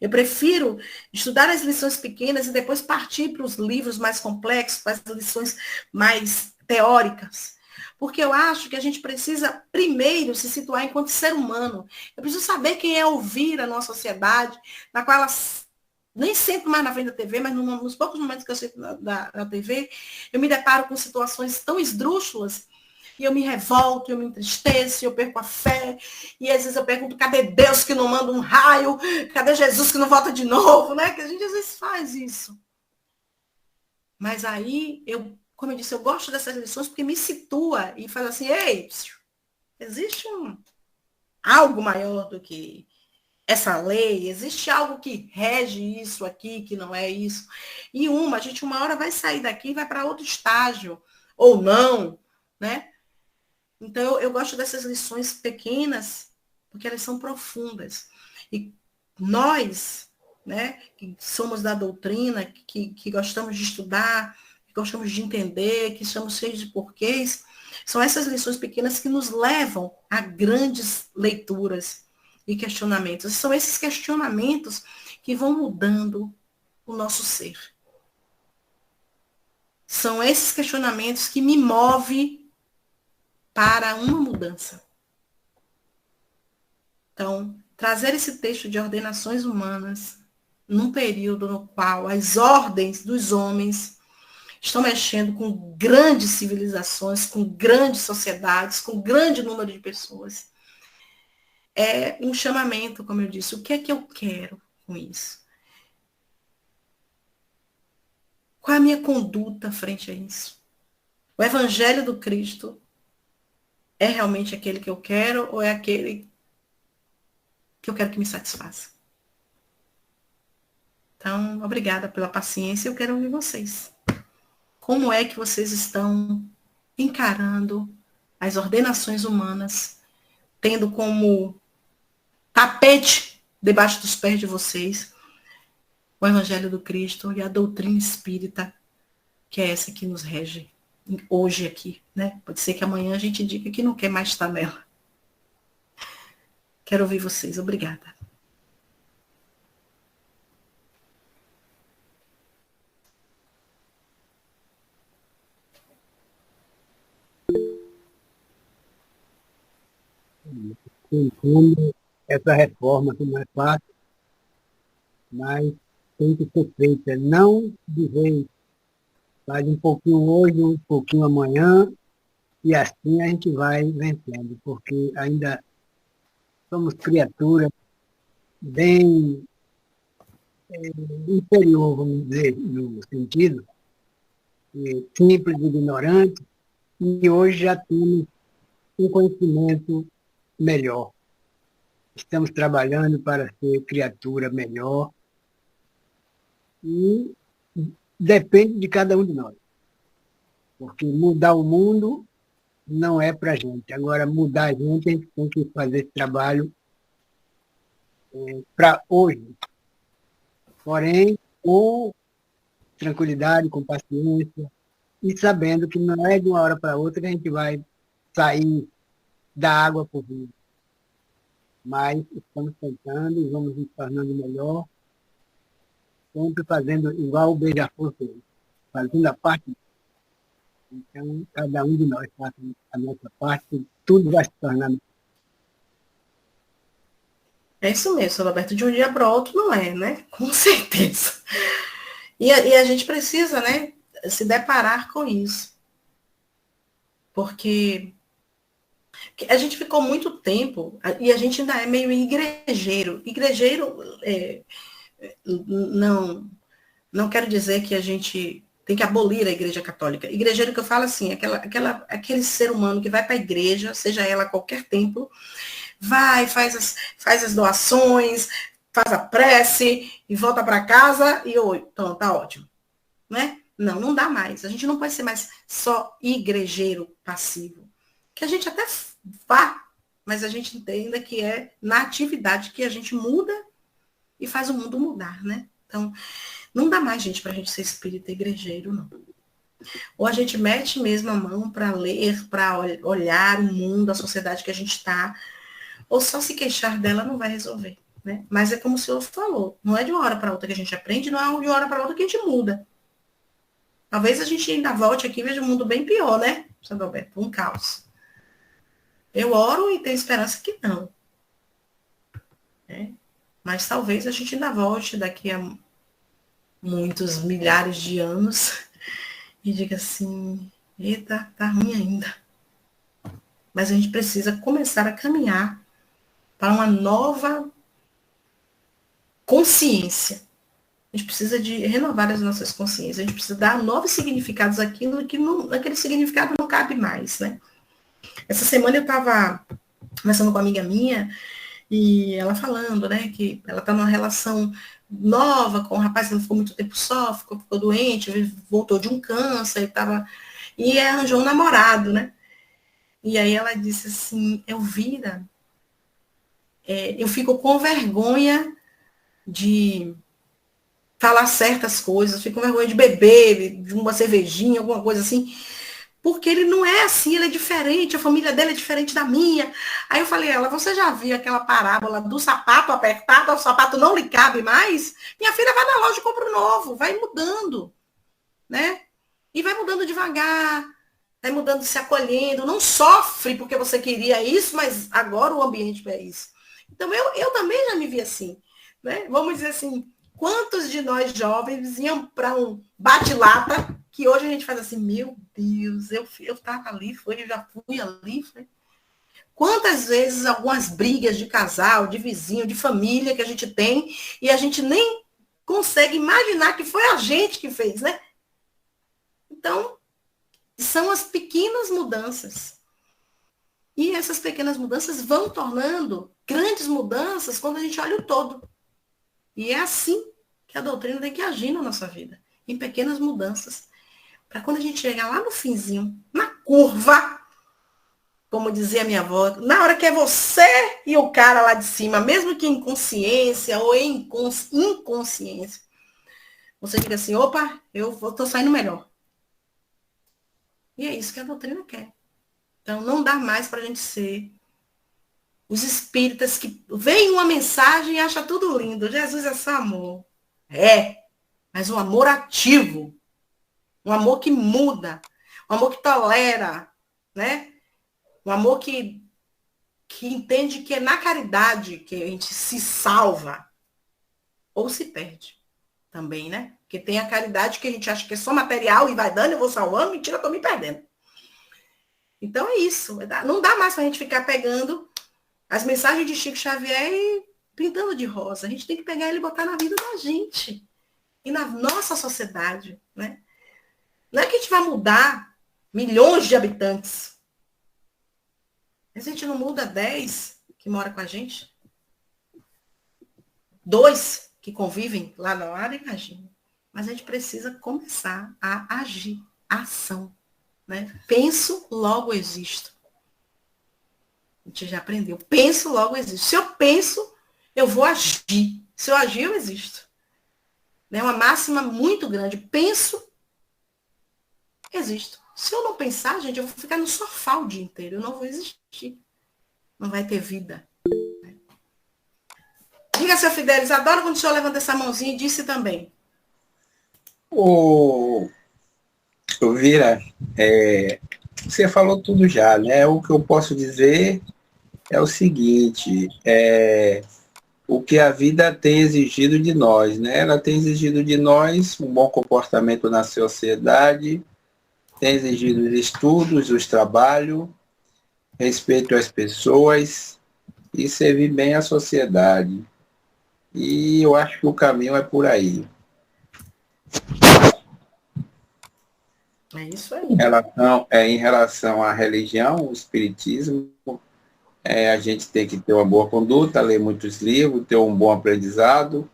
Eu prefiro estudar as lições pequenas e depois partir para os livros mais complexos, para as lições mais teóricas. Porque eu acho que a gente precisa, primeiro, se situar enquanto ser humano. Eu preciso saber quem é ouvir a nossa sociedade, na qual ela, nem sempre mais na frente da TV, mas nos poucos momentos que eu sei na TV, eu me deparo com situações tão esdrúxulas, e eu me revolto, eu me entristeço, eu perco a fé, e às vezes eu pergunto, cadê Deus que não manda um raio? Cadê Jesus que não volta de novo? Né? Que a gente às vezes faz isso. Mas aí, como eu disse, eu gosto dessas lições porque me situa e faz assim, ei, existe algo maior do que essa lei, existe algo que rege isso aqui, que não é isso. E a gente uma hora vai sair daqui e vai para outro estágio, ou não, né? Então, eu gosto dessas lições pequenas, porque elas são profundas. E nós, né, que somos da doutrina, que gostamos de estudar, que gostamos de entender, que somos cheios de porquês, são essas lições pequenas que nos levam a grandes leituras e questionamentos. São esses questionamentos que vão mudando o nosso ser. São esses questionamentos que me movem para uma mudança. Então, trazer esse texto de ordenações humanas num período no qual as ordens dos homens estão mexendo com grandes civilizações, com grandes sociedades, com grande número de pessoas. É um chamamento, como eu disse, o que é que eu quero com isso? Qual é a minha conduta frente a isso? O Evangelho do Cristo é realmente aquele que eu quero ou é aquele que eu quero que me satisfaça? Então, obrigada pela paciência. Eu quero ouvir vocês. Como é que vocês estão encarando as ordenações humanas, tendo como tapete debaixo dos pés de vocês o Evangelho do Cristo e a doutrina espírita, que é essa que nos rege hoje aqui, né? Pode ser que amanhã a gente diga que não quer mais estar nela. Quero ouvir vocês. Obrigada. Entendo essa reforma que não é fácil, mas tem que ser feita, não de vez. Faz um pouquinho hoje, um pouquinho amanhã, e assim a gente vai vencendo, porque ainda somos criaturas bem inferior, vamos dizer, no sentido simples, ignorante, e hoje já temos um conhecimento melhor. Estamos trabalhando para ser criatura melhor e depende de cada um de nós, porque mudar o mundo não é para a gente. Agora, mudar a gente tem que fazer esse trabalho para hoje. Porém, com tranquilidade, com paciência, e sabendo que não é de uma hora para outra que a gente vai sair da água para o vinho. Mas estamos tentando e vamos nos tornando melhor, sempre fazendo igual o Beija-Flor fez, fazendo a parte. Então, cada um de nós faz a nossa parte, tudo vai se tornar. É isso mesmo, seu Roberto. De um dia para o outro não é, né? Com certeza. E a gente precisa, né, se deparar com isso. Porque a gente ficou muito tempo, e a gente ainda é meio igrejeiro. Igrejeiro, não quero dizer que a gente tem que abolir a igreja católica. Igrejeiro que eu falo assim, aquele ser humano que vai para a igreja, seja ela qualquer templo, vai, faz as doações, faz a prece e volta para casa e então tá ótimo, né? Não dá mais. A gente não pode ser mais só igrejeiro passivo. Que a gente até vá, mas a gente entenda que é na atividade que a gente muda e faz o mundo mudar, né? Então, não dá mais, gente, para a gente ser espírita igrejeiro, não. Ou a gente mete mesmo a mão para ler, para olhar o mundo, a sociedade que a gente está, ou só se queixar dela não vai resolver, né? Mas é como o senhor falou, não é de uma hora para outra que a gente aprende, não é de uma hora para outra que a gente muda. Talvez a gente ainda volte aqui e veja um mundo bem pior, né, São Alberto? Um caos. Eu oro e tenho esperança que não. Né? Mas talvez a gente ainda volte daqui a muitos milhares de anos e diga assim, eita, tá ruim ainda. Mas a gente precisa começar a caminhar para uma nova consciência. A gente precisa de renovar as nossas consciências, a gente precisa dar novos significados àquilo que aquele significado não cabe mais, né? Essa semana eu estava conversando com uma amiga minha e ela falando, né, que ela está numa relação nova com um rapaz que não ficou muito tempo só, ficou doente, voltou de um câncer e arranjou um namorado, né? E aí ela disse assim, Elvira, eu fico com vergonha de falar certas coisas, fico com vergonha de beber, de uma cervejinha, alguma coisa assim, porque ele não é assim, ele é diferente, a família dele é diferente da minha. Aí eu falei, você já viu aquela parábola do sapato apertado, o sapato não lhe cabe mais? Minha filha vai na loja e compra um novo, vai mudando, né? E vai mudando devagar, vai mudando, se acolhendo, não sofre porque você queria isso, mas agora o ambiente é isso. Então eu também já me vi assim, né? Vamos dizer assim, quantos de nós jovens iam para um bate-lata, que hoje a gente faz assim, meu Deus, eu estava ali, eu já fui ali. Quantas vezes algumas brigas de casal, de vizinho, de família que a gente tem, e a gente nem consegue imaginar que foi a gente que fez, né? Então, são as pequenas mudanças. E essas pequenas mudanças vão tornando grandes mudanças quando a gente olha o todo. E é assim que a doutrina tem que agir na nossa vida, em pequenas mudanças. Para quando a gente chegar lá no finzinho, na curva, como dizia minha avó, na hora que é você e o cara lá de cima, mesmo que em consciência ou em inconsciência, você diga assim, opa, eu estou saindo melhor. E é isso que a doutrina quer. Então, não dá mais para a gente ser os espíritas que veem uma mensagem e acham tudo lindo. Jesus é só amor. Mas um amor ativo. Um amor que muda. Um amor que tolera. Né? Um amor que entende que é na caridade que a gente se salva. Ou se perde. Também, né? Porque tem a caridade que a gente acha que é só material e vai dando, eu vou salvando, mentira, eu tô me perdendo. Então é isso. Não dá mais pra gente ficar pegando as mensagens de Chico Xavier e pintando de rosa. A gente tem que pegar ele e botar na vida da gente. E na nossa sociedade, né? Não é que a gente vai mudar milhões de habitantes. Mas a gente não muda 10 que moram com a gente. 2 que convivem lá na área, imagina. Mas a gente precisa começar a agir. A ação. Né? Penso, logo existo. A gente já aprendeu. Penso, logo existo. Se eu penso, eu vou agir. Se eu agir, eu existo. É uma máxima muito grande. Penso, existo. Se eu não pensar, gente, eu vou ficar no sofá o dia inteiro, eu não vou existir. Não vai ter vida. Diga, seu Fidelis, adoro quando o senhor levanta essa mãozinha e disse também. Ô, Vira, você falou tudo já, né? O que eu posso dizer é o seguinte, o que a vida tem exigido de nós, né? Ela tem exigido de nós um bom comportamento na sociedade, tem exigido os estudos, os trabalhos, respeito às pessoas e servir bem à sociedade. E eu acho que o caminho é por aí. É isso aí. Em relação à religião, o espiritismo, a gente tem que ter uma boa conduta, ler muitos livros, ter um bom aprendizado,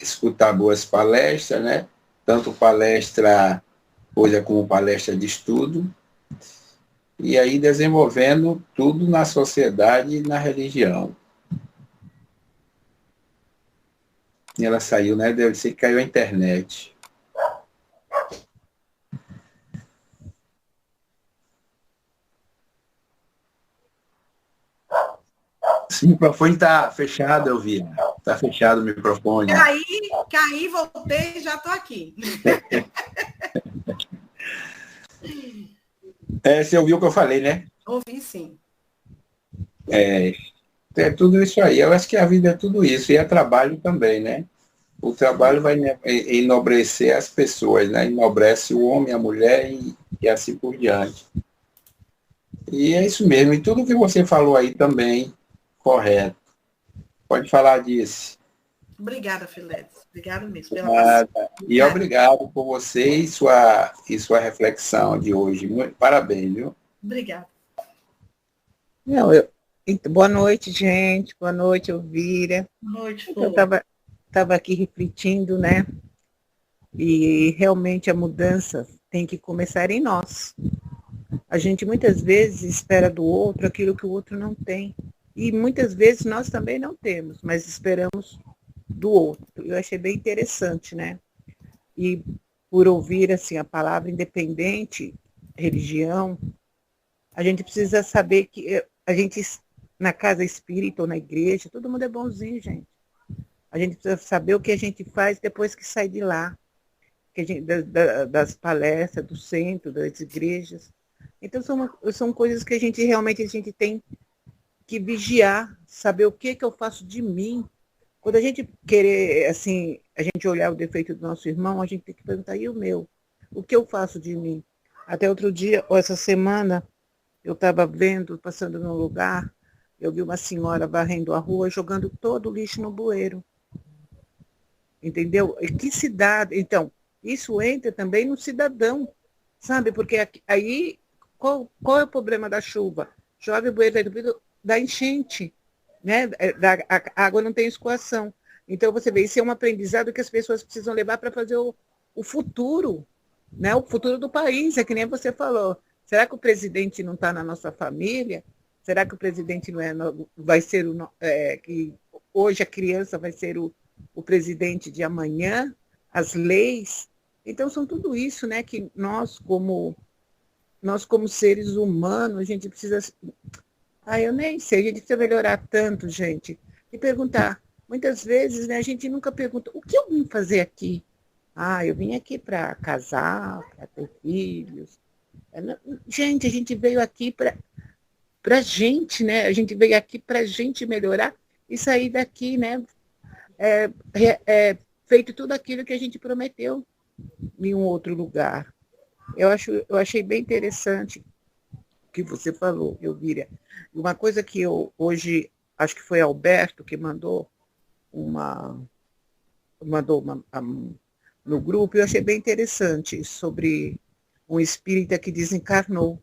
escutar boas palestras, né? Tanto palestra coisa como palestra de estudo, e aí desenvolvendo tudo na sociedade e na religião. E ela saiu, né? Deve ser que caiu a internet. Esse microfone está fechado, eu vi. Está fechado o microfone. Caí, voltei e já estou aqui. Você ouviu o que eu falei, né? Ouvi, sim. É tudo isso aí. Eu acho que a vida é tudo isso. E é trabalho também, né? O trabalho vai enobrecer as pessoas, né? Enobrece o homem, a mulher e assim por diante. E é isso mesmo. E tudo que você falou aí também, correto. Pode falar disso. Obrigada, Filetes. Obrigada mesmo pela paciência. E obrigado por você e sua reflexão de hoje. Parabéns, viu? Obrigada. Não, boa noite, gente. Boa noite, Elvira. Boa noite, Eu estava aqui refletindo, né? E realmente a mudança tem que começar em nós. A gente muitas vezes espera do outro aquilo que o outro não tem. E muitas vezes nós também não temos, mas esperamos do outro. Eu achei bem interessante, né? E por ouvir assim a palavra independente, religião, a gente precisa saber que a gente, na casa espírita ou na igreja, todo mundo é bonzinho, gente. A gente precisa saber o que a gente faz depois que sai de lá, que das palestras, do centro, das igrejas. Então são coisas que a gente tem que vigiar, saber o que eu faço de mim. Quando a gente querer, assim, a gente olhar o defeito do nosso irmão, a gente tem que perguntar, e o meu? O que eu faço de mim? Até outro dia, ou essa semana, eu estava passando num lugar, eu vi uma senhora varrendo a rua, jogando todo o lixo no bueiro. Entendeu? E que cidade? Então, isso entra também no cidadão, sabe? Porque aí, qual é o problema da chuva? Chove o bueiro, dá enchente, né? A água não tem escoação. Então, você vê, isso é um aprendizado que as pessoas precisam levar para fazer o futuro, né? O futuro do país, é que nem você falou. Será que o presidente não está na nossa família? Será que o presidente vai ser que hoje a criança vai ser o presidente de amanhã? As leis? Então, são tudo isso, né? Que nós como seres humanos, a gente precisa... eu nem sei, a gente precisa melhorar tanto, gente. E perguntar. Muitas vezes, né, a gente nunca pergunta, o que eu vim fazer aqui? Eu vim aqui para casar, para ter filhos. Gente, a gente veio aqui para a gente, né? A gente veio aqui para a gente melhorar e sair daqui, né? Feito tudo aquilo que a gente prometeu em um outro lugar. Eu achei bem interessante o que você falou, Elvira. Uma coisa que eu hoje, acho que foi Alberto que mandou no grupo, eu achei bem interessante sobre um espírita que desencarnou,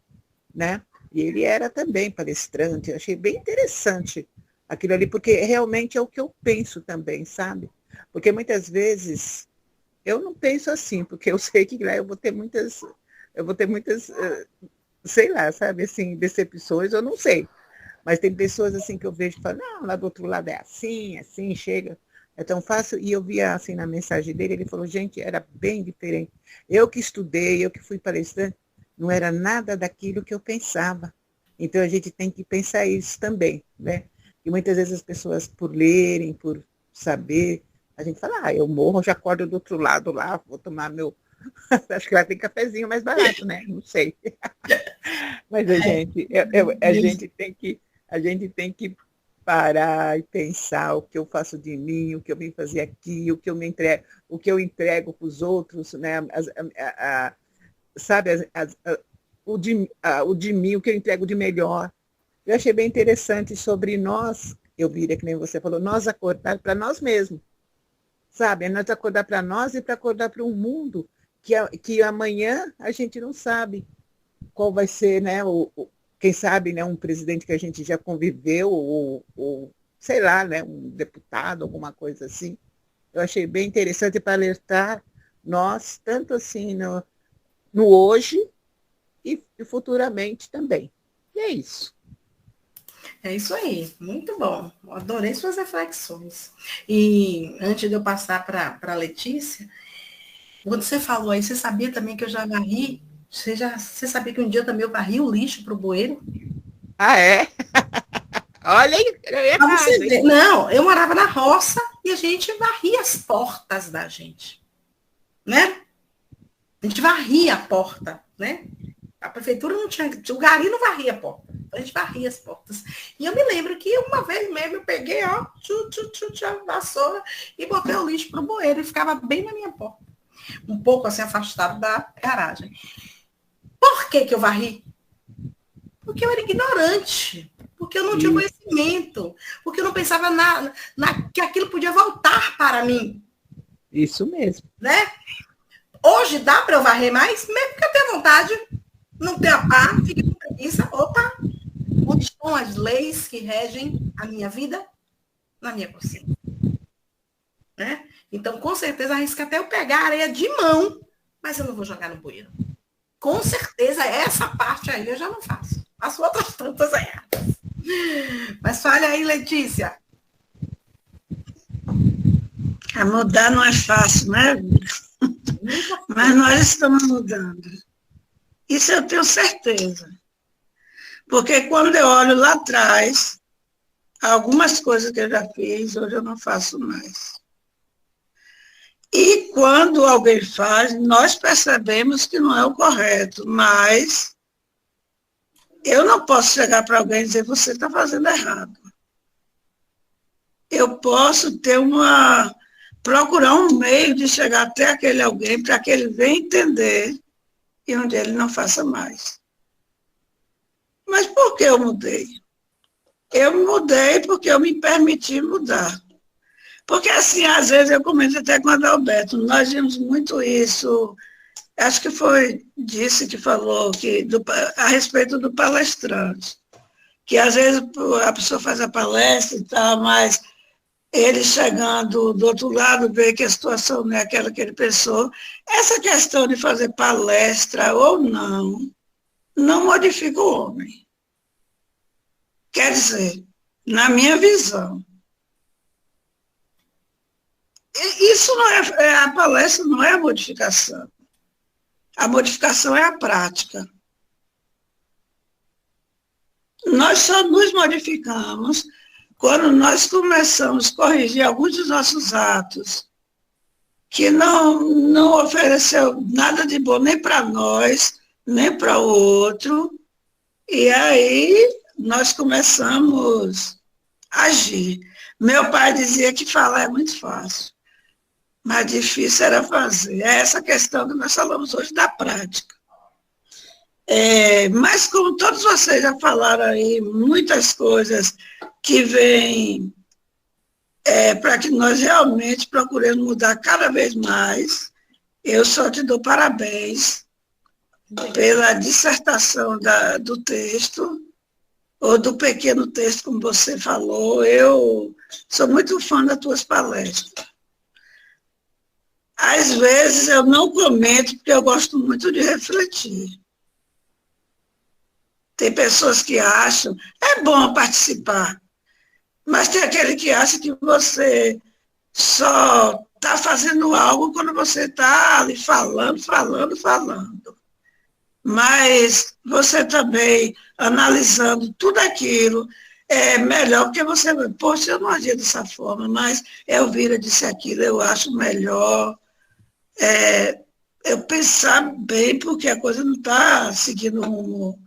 né? E ele era também palestrante, eu achei bem interessante aquilo ali, porque realmente é o que eu penso também, sabe? Porque muitas vezes eu não penso assim, porque eu sei que lá eu vou ter muitas, sei lá, sabe, assim, decepções, eu não sei. Mas tem pessoas assim que eu vejo e falo, não, lá do outro lado é assim, chega. É tão fácil. E eu via assim na mensagem dele, ele falou, gente, era bem diferente. Eu que estudei, eu que fui palestrante, não era nada daquilo que eu pensava. Então a gente tem que pensar isso também, né? E muitas vezes as pessoas, por lerem, por saber, a gente fala, eu morro, já acordo do outro lado lá, vou tomar meu. Acho que lá tem cafezinho mais barato, né? Não sei. Mas a gente tem que parar e pensar o que eu faço de mim, o que eu vim fazer aqui, o que eu entrego para os outros, né? Sabe, o de mim, o que eu entrego de melhor. Eu achei bem interessante sobre nós, eu vira que nem você falou, nós acordar para nós mesmos, sabe? É nós acordar para nós e para acordar para um mundo que amanhã a gente não sabe qual vai ser, né? Quem sabe, né? Um presidente que a gente já conviveu, ou sei lá, né? Um deputado, alguma coisa assim. Eu achei bem interessante para alertar nós, tanto assim no hoje e futuramente também. E é isso. É isso aí, muito bom. Adorei suas reflexões. E antes de eu passar para a Letícia, quando você falou aí, você sabia também que eu já varri? Você sabia que um dia também eu varri o lixo para o bueiro? Ah, é? Olha aí, é Pra você verdade. ver. Não, eu morava na roça e a gente varria as portas da gente, né? A gente varria a porta, né? A prefeitura não tinha, o gari não varria a porta. Então a gente varria as portas. E eu me lembro que uma vez mesmo eu peguei, ó, a vassoura e botei o lixo pro bueiro e ficava bem na minha porta. Um pouco assim afastado da garagem. Por que eu varri? Porque eu era ignorante. Porque eu não tinha conhecimento. Porque eu não pensava que aquilo podia voltar para mim. Isso mesmo. Né? Hoje dá para eu varrer mais, mesmo que eu tenha vontade. Não tenho a pá, fique com preguiça. Opa! Onde estão as leis que regem a minha vida? Na minha consciência. Né? Então, com certeza, arrisca até eu pegar a areia de mão, mas eu não vou jogar no bueiro. Com certeza, essa parte aí eu já não faço. Faço outras tantas erradas. Mas fale aí, Letícia. Mudar não é fácil, né? Mas nós estamos mudando. Isso eu tenho certeza. Porque quando eu olho lá atrás, algumas coisas que eu já fiz, hoje eu não faço mais. E quando alguém faz, nós percebemos que não é o correto, mas eu não posso chegar para alguém e dizer, você está fazendo errado. Eu posso procurar um meio de chegar até aquele alguém para que ele venha entender e onde ele não faça mais. Mas por que eu mudei? Eu mudei porque eu me permiti mudar. Porque, assim, às vezes eu comento até com o Adalberto, nós vimos muito isso, acho que foi Disse que falou a respeito do palestrante, que às vezes a pessoa faz a palestra e tal, mas ele chegando do outro lado vê que a situação não é aquela que ele pensou. Essa questão de fazer palestra ou não modifica o homem. Quer dizer, na minha visão, isso não é, a palestra não é a modificação. A modificação é a prática. Nós só nos modificamos quando nós começamos a corrigir alguns dos nossos atos, que não ofereceu nada de bom nem para nós, nem para o outro, e aí nós começamos a agir. Meu pai dizia que falar é muito fácil, mas difícil era fazer. É essa questão que nós falamos hoje da prática. Mas como todos vocês já falaram aí, muitas coisas que vêm para que nós realmente procuremos mudar cada vez mais, eu só te dou parabéns pela dissertação do texto, ou do pequeno texto, como você falou. Eu sou muito fã das tuas palestras. Às vezes eu não comento, porque eu gosto muito de refletir. Tem pessoas que acham, é bom participar, mas tem aquele que acha que você só está fazendo algo quando você está ali falando, falando, falando. Mas você também, analisando tudo aquilo, é melhor, porque você, poxa, eu não agia dessa forma, mas Elvira disse aquilo, eu acho melhor eu pensar bem, porque a coisa não está seguindo o rumo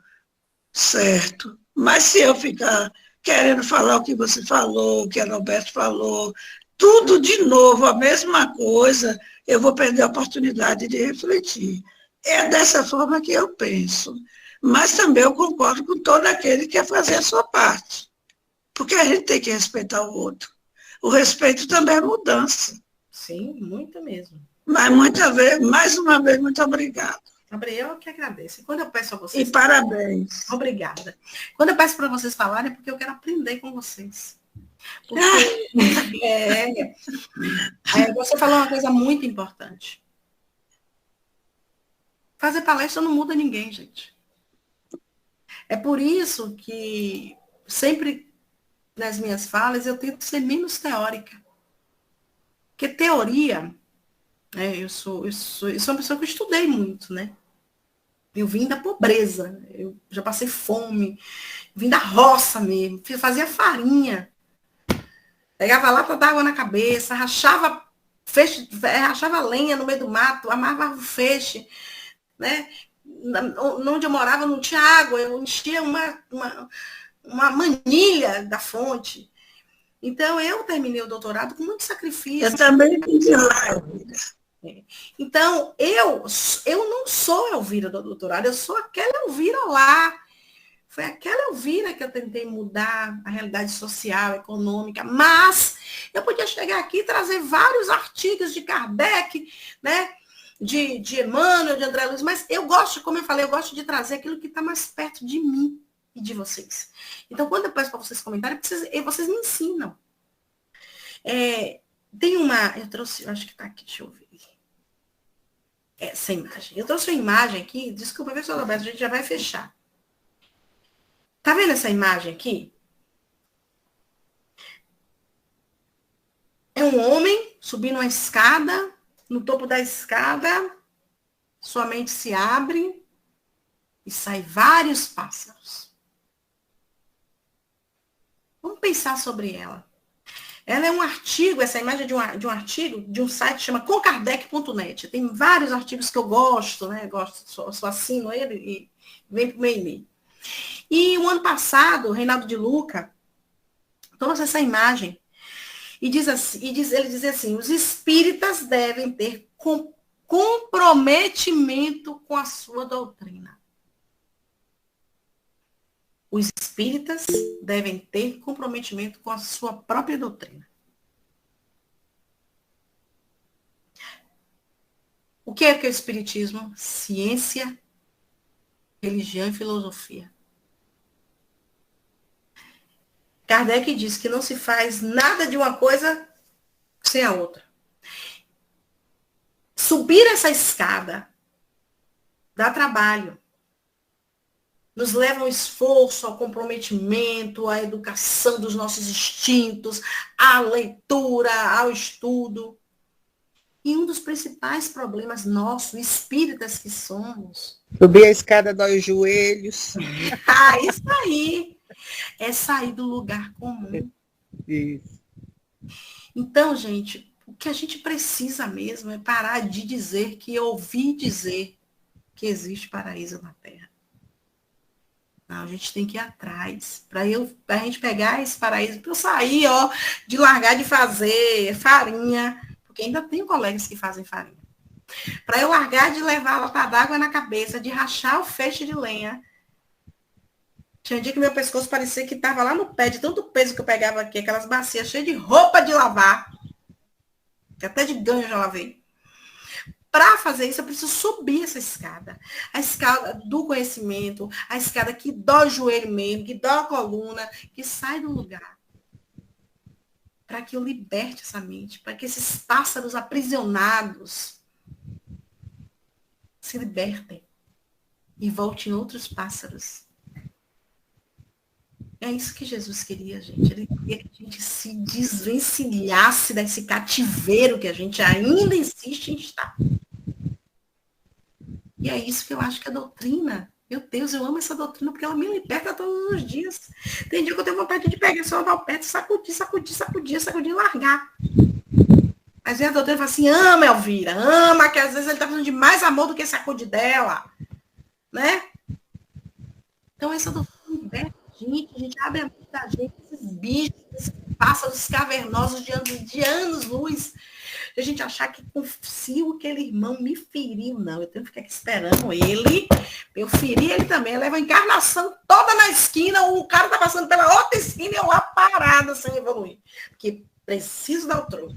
certo. Mas se eu ficar querendo falar o que você falou, o que a Norberto falou, tudo de novo, a mesma coisa, eu vou perder a oportunidade de refletir. É dessa forma que eu penso. Mas também eu concordo com todo aquele que quer fazer a sua parte. Porque a gente tem que respeitar o outro. O respeito também é mudança. Sim, muito mesmo. Mas muitas vezes, mais uma vez, muito obrigada. Gabriel, eu que agradeço. E quando eu peço a E vocês... parabéns. Obrigada. Quando eu peço para vocês falarem, é porque eu quero aprender com vocês. Porque você falou uma coisa muito importante. Fazer palestra não muda ninguém, gente. É por isso que sempre nas minhas falas eu tento ser menos teórica. Porque teoria, né, eu sou uma pessoa que eu estudei muito, né? Eu vim da pobreza, eu já passei fome, vim da roça mesmo, fazia farinha, pegava lata d'água na cabeça, rachava lenha no meio do mato, amarrava o feixe, né? Onde eu morava não tinha água, eu enchia uma manilha da fonte. Então, eu terminei o doutorado com muito sacrifício. Eu também tive lá. Então, eu não sou Elvira do doutorado, eu sou aquela Elvira lá. Foi aquela Elvira que eu tentei mudar a realidade social, econômica, mas eu podia chegar aqui e trazer vários artigos de Kardec, né? De Emmanuel, de André Luiz, mas eu gosto, como eu falei, eu gosto de trazer aquilo que está mais perto de mim e de vocês. Então, quando eu peço para vocês comentarem, vocês me ensinam. Tem uma, eu trouxe, eu acho que está aqui, deixa eu ver. Essa imagem. Eu trouxe uma imagem aqui, desculpa, professor Roberto, a gente já vai fechar. Tá vendo essa imagem aqui? É um homem subindo uma escada, no topo da escada, sua mente se abre e sai vários pássaros. Vamos pensar sobre ela. Ela é um artigo, essa imagem é de um artigo, de um site que chama comkardec.net. Tem vários artigos que eu gosto, né? Só assino ele e vem pro meu e-mail. E o ano passado, o Reinaldo de Luca trouxe essa imagem e ele diz assim, os espíritas devem ter comprometimento com a sua doutrina. Os espíritas devem ter comprometimento com a sua própria doutrina. O que é o espiritismo? Ciência, religião e filosofia. Kardec diz que não se faz nada de uma coisa sem a outra. Subir essa escada dá trabalho. Nos leva ao esforço, ao comprometimento, à educação dos nossos instintos, à leitura, ao estudo. E um dos principais problemas nossos, espíritas que somos... Subir a escada dói os joelhos. Isso aí. É sair do lugar comum. Isso. Então, gente, o que a gente precisa mesmo é parar de dizer que ouvi dizer que existe paraíso na Terra. Não, a gente tem que ir atrás. Para a gente pegar esse paraíso, para eu sair, de largar de fazer farinha, porque ainda tem colegas que fazem farinha. Para eu largar de levar a lata d'água na cabeça, de rachar o feixe de lenha. Tinha dia que meu pescoço parecia que estava lá no pé, de tanto peso que eu pegava aqui, aquelas bacias cheias de roupa de lavar. Que até de ganho eu já lavei. Para fazer isso, eu preciso subir essa escada. A escada do conhecimento, a escada que dói o joelho mesmo, que dói a coluna, que sai do lugar. Para que eu liberte essa mente, para que esses pássaros aprisionados se libertem e voltem outros pássaros. É isso que Jesus queria, gente. Ele queria que a gente se desvencilhasse desse cativeiro que a gente ainda insiste em estar. E é isso que eu acho que a doutrina, meu Deus, eu amo essa doutrina porque ela me liberta todos os dias. Tem dia que eu tenho vontade de pegar só o pé, sacudir e largar. Mas a doutrina fala assim, ama, Elvira, ama, que às vezes ele tá precisando de mais amor do que sacudir dela. Né? Então essa doutrina liberta a gente abre a mente da gente, esses bichos, esses pássaros cavernosos de anos-luz. A gente achar que se aquele irmão me feriu, não. Eu tenho que ficar aqui esperando ele. Eu feri ele também. Eu levo a encarnação toda na esquina. O cara tá passando pela outra esquina e eu lá parada sem evoluir. Porque preciso dar o troco.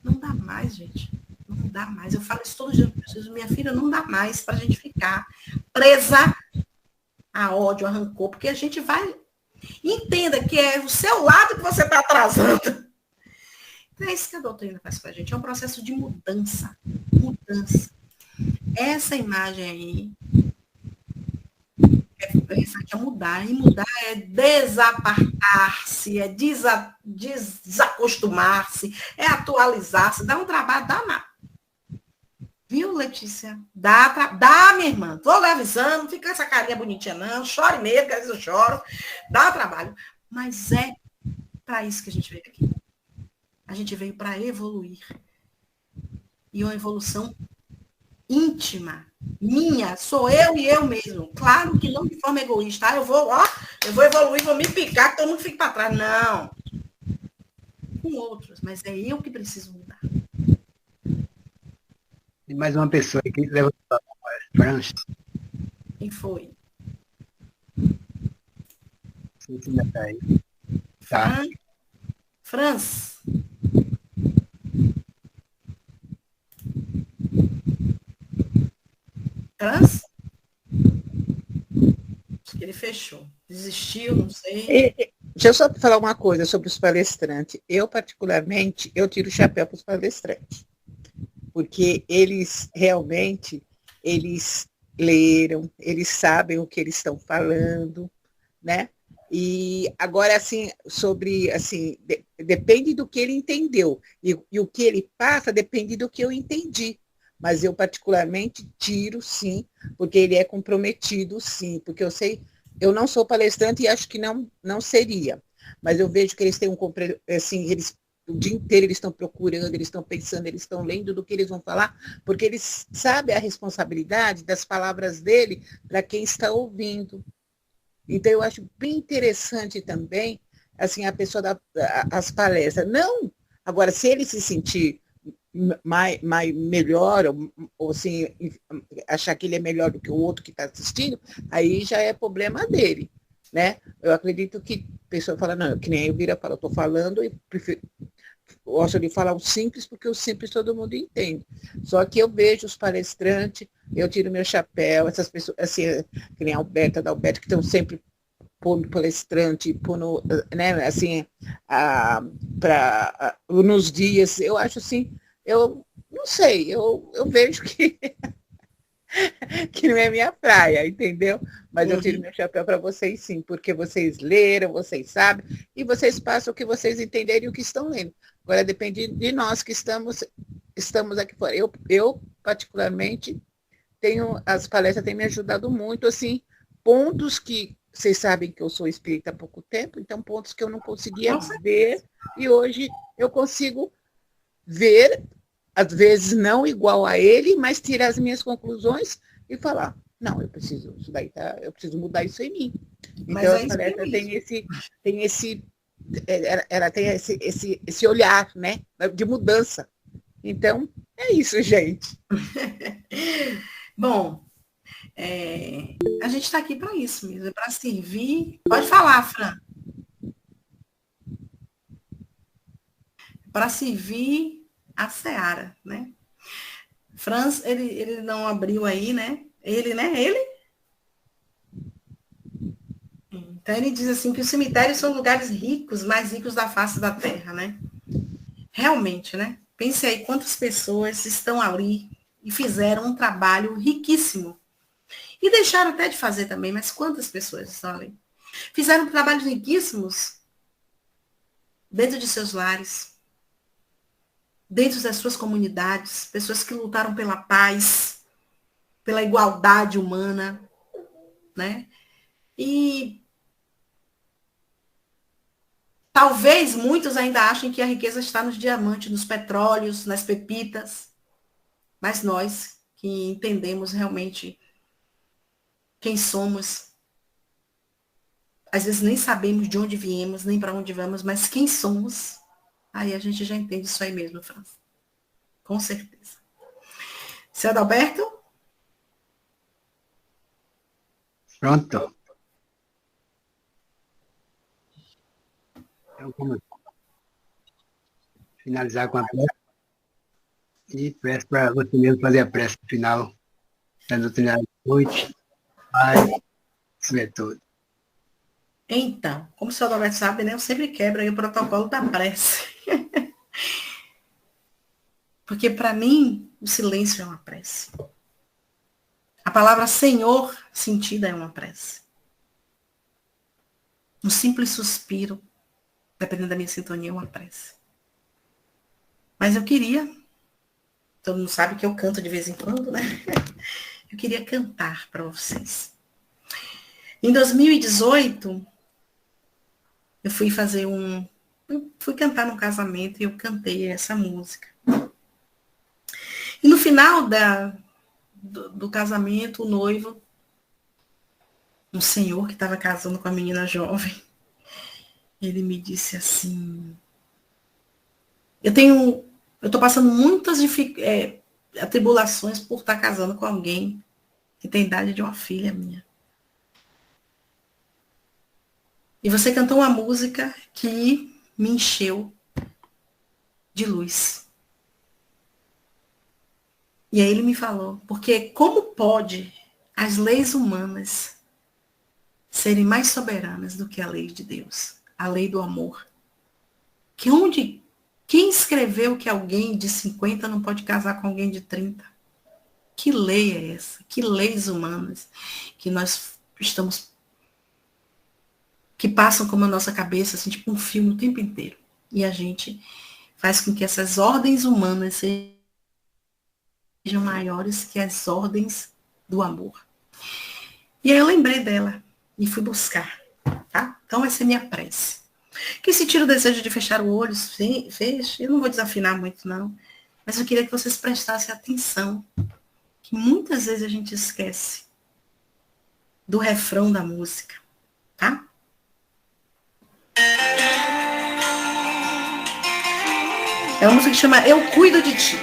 Não dá mais, gente. Não dá mais. Eu falo isso todo dia. Minha filha, não dá mais pra gente ficar presa a ódio, a rancor. Porque a gente vai... Entenda que é o seu lado que você está atrasando. É isso que a doutrina faz com a gente. É um processo de mudança. Mudança. Essa imagem aí é mudar. E mudar é desapartar-se, é desacostumar-se, é atualizar-se. Dá um trabalho danado. Viu, Letícia? Dá, minha irmã. Tô lhe avisando, não fica essa carinha bonitinha, não. Chore mesmo, que às vezes eu choro. Dá trabalho. Mas é para isso que a gente veio aqui. A gente veio para evoluir. E uma evolução íntima, minha, sou eu e eu mesmo. Claro que não de forma egoísta. Eu vou evoluir, vou me picar, que todo mundo fique para trás. Não. Com outros, mas é eu que preciso mudar. Tem mais uma pessoa aqui que levantou a mão, Franz. Quem foi? Não sei se ainda tá aí. Tá. Franz. Franz? Acho que ele fechou. Desistiu, não sei. Deixa eu só falar uma coisa sobre os palestrantes. Eu, particularmente, eu tiro o chapéu para os palestrantes. Porque eles realmente, eles leram, eles sabem o que eles estão falando, né? E agora, assim, depende do que ele entendeu. E o que ele passa depende do que eu entendi. Mas eu, particularmente, tiro, sim, porque ele é comprometido, sim. Porque eu não sou palestrante e acho que não seria. Mas eu vejo que eles têm o dia inteiro eles estão procurando, eles estão pensando, eles estão lendo do que eles vão falar, porque eles sabem a responsabilidade das palavras dele para quem está ouvindo. Então, eu acho bem interessante também, assim, a pessoa as palestras. Não, agora, se ele se sentir melhor, ou assim, achar que ele é melhor do que o outro que está assistindo, aí já é problema dele, né? Eu acredito que a pessoa fala, não, que nem a Elvira fala, eu estou falando e gosto de falar o simples, porque o simples todo mundo entende. Só que eu vejo os palestrantes, eu tiro meu chapéu, essas pessoas, assim, que nem a Alberta, que estão sempre pondo palestrante, pondo, né, assim, nos dias, eu acho assim, eu não sei, eu vejo que que não é minha praia, entendeu? Mas eu tiro meu chapéu para vocês sim, porque vocês leram, vocês sabem, e vocês passam o que vocês entenderem e o que estão lendo. Agora depende de nós que estamos aqui fora. Eu particularmente, as palestras têm me ajudado muito, assim, pontos que vocês sabem que eu sou espírita há pouco tempo, então pontos que eu não conseguia ver, e hoje eu consigo ver, às vezes não igual a ele, mas tirar as minhas conclusões e falar, não, eu preciso mudar isso em mim. Então a palestra ela tem esse olhar, né, de mudança. Então, é isso, gente. Bom, a gente está aqui para isso mesmo, para servir. Pode falar, Fran. Para servir a seara, né? Franz, ele não abriu aí, né? Ele. Então ele diz assim que os cemitérios são lugares ricos, mais ricos da face da terra, né? Realmente, né? Pense aí quantas pessoas estão ali e fizeram um trabalho riquíssimo. E deixaram até de fazer também, mas quantas pessoas estão ali? Fizeram trabalhos riquíssimos dentro de seus lares, dentro das suas comunidades, pessoas que lutaram pela paz, pela igualdade humana, né? E talvez muitos ainda achem que a riqueza está nos diamantes, nos petróleos, nas pepitas, mas nós que entendemos realmente quem somos, às vezes nem sabemos de onde viemos, nem para onde vamos, mas quem somos, aí a gente já entende isso aí mesmo, França. Com certeza. Seu Adalberto? Pronto. Então, vamos finalizar com a prece. E peço para você mesmo fazer a prece final da doutrina da noite. Pai, isso é tudo. Então, como o senhor Adalberto sabe, né, eu sempre quebro aí o protocolo da prece. Porque, para mim, o silêncio é uma prece. A palavra Senhor sentida é uma prece. Um simples suspiro, dependendo da minha sintonia, é uma prece. Mas eu queria, todo mundo sabe que eu canto de vez em quando, né? Eu queria cantar para vocês. Em 2018, eu fui fui cantar num casamento e eu cantei essa música. E no final do casamento, o noivo, um senhor que estava casando com a menina jovem, ele me disse assim, eu estou passando muitas atribulações por estar casando com alguém que tem a idade de uma filha minha. E você cantou uma música que me encheu de luz. E aí ele me falou, porque como pode as leis humanas serem mais soberanas do que a lei de Deus, a lei do amor? Quem escreveu que alguém de 50 não pode casar com alguém de 30? Que lei é essa? Que leis humanas que nós que passam como a nossa cabeça, assim, tipo um filme o tempo inteiro. E a gente faz com que essas ordens humanas sejam maiores que as ordens do amor. E aí eu lembrei dela e fui buscar, tá? Então essa é minha prece. Que se tira o desejo de fechar o olho, feche. Eu não vou desafinar muito, não. Mas eu queria que vocês prestassem atenção, que muitas vezes a gente esquece do refrão da música, tá? É uma música que chama Eu Cuido de Ti.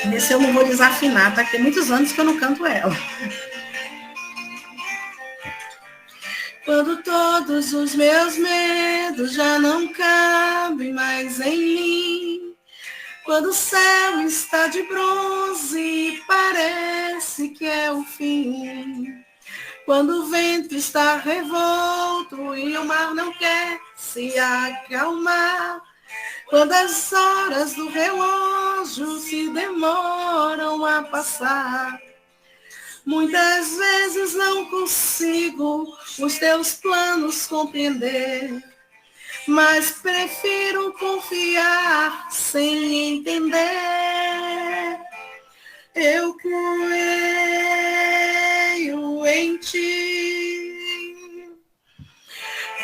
Nesse eu não vou desafinar, tá? Tem muitos anos que eu não canto ela. Quando todos os meus medos já não cabem mais em mim, quando o céu está de bronze e parece que é o fim, quando o vento está revolto e o mar não quer se acalmar, quando as horas do relógio se demoram a passar, muitas vezes não consigo os teus planos compreender, mas prefiro confiar sem entender. Eu creio em ti,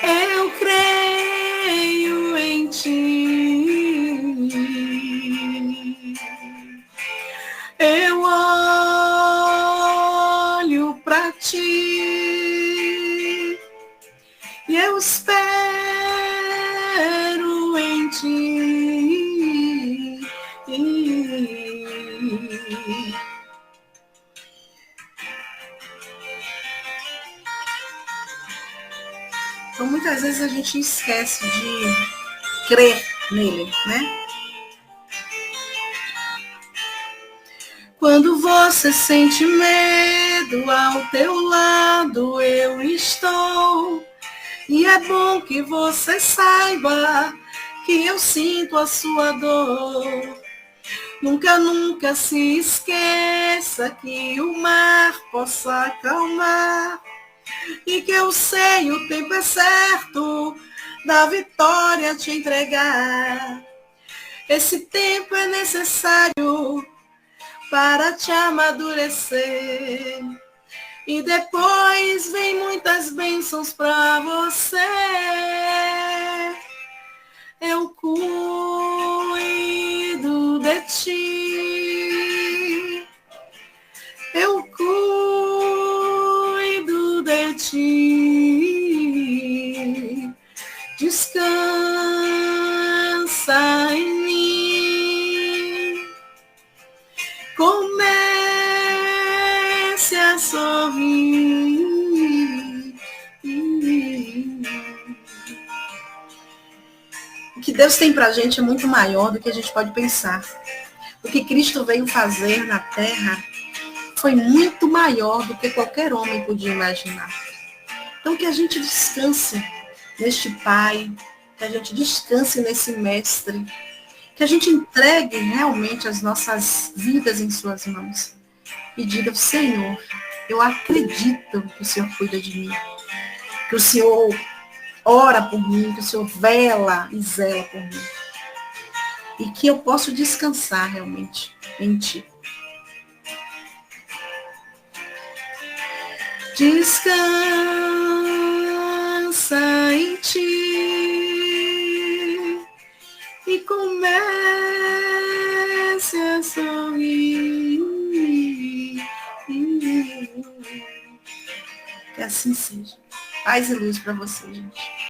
eu creio em ti. Eu olho para ti e eu espero em ti. Então, muitas vezes a gente esquece de crer nele, né? Quando você sente medo, ao teu lado eu estou. E é bom que você saiba que eu sinto a sua dor. Nunca, nunca se esqueça que o mar possa acalmar e que eu sei o tempo é certo da vitória te entregar. Esse tempo é necessário para te amadurecer. E depois vem muitas bênçãos para você. Eu cuido de ti. Eu cuido de ti. Descansa em mim. Comece a sorrir. O que Deus tem pra gente é muito maior do que a gente pode pensar. O que Cristo veio fazer na terra foi muito maior do que qualquer homem podia imaginar. Então que a gente descanse neste Pai, que a gente descanse nesse Mestre, que a gente entregue realmente as nossas vidas em suas mãos e diga: Senhor, eu acredito que o Senhor cuida de mim, que o Senhor ora por mim, que o Senhor vela e zela por mim, e que eu posso descansar realmente em Ti. Descansa em Ti e comece a sorrir. Que assim seja. Paz e luz para você, gente.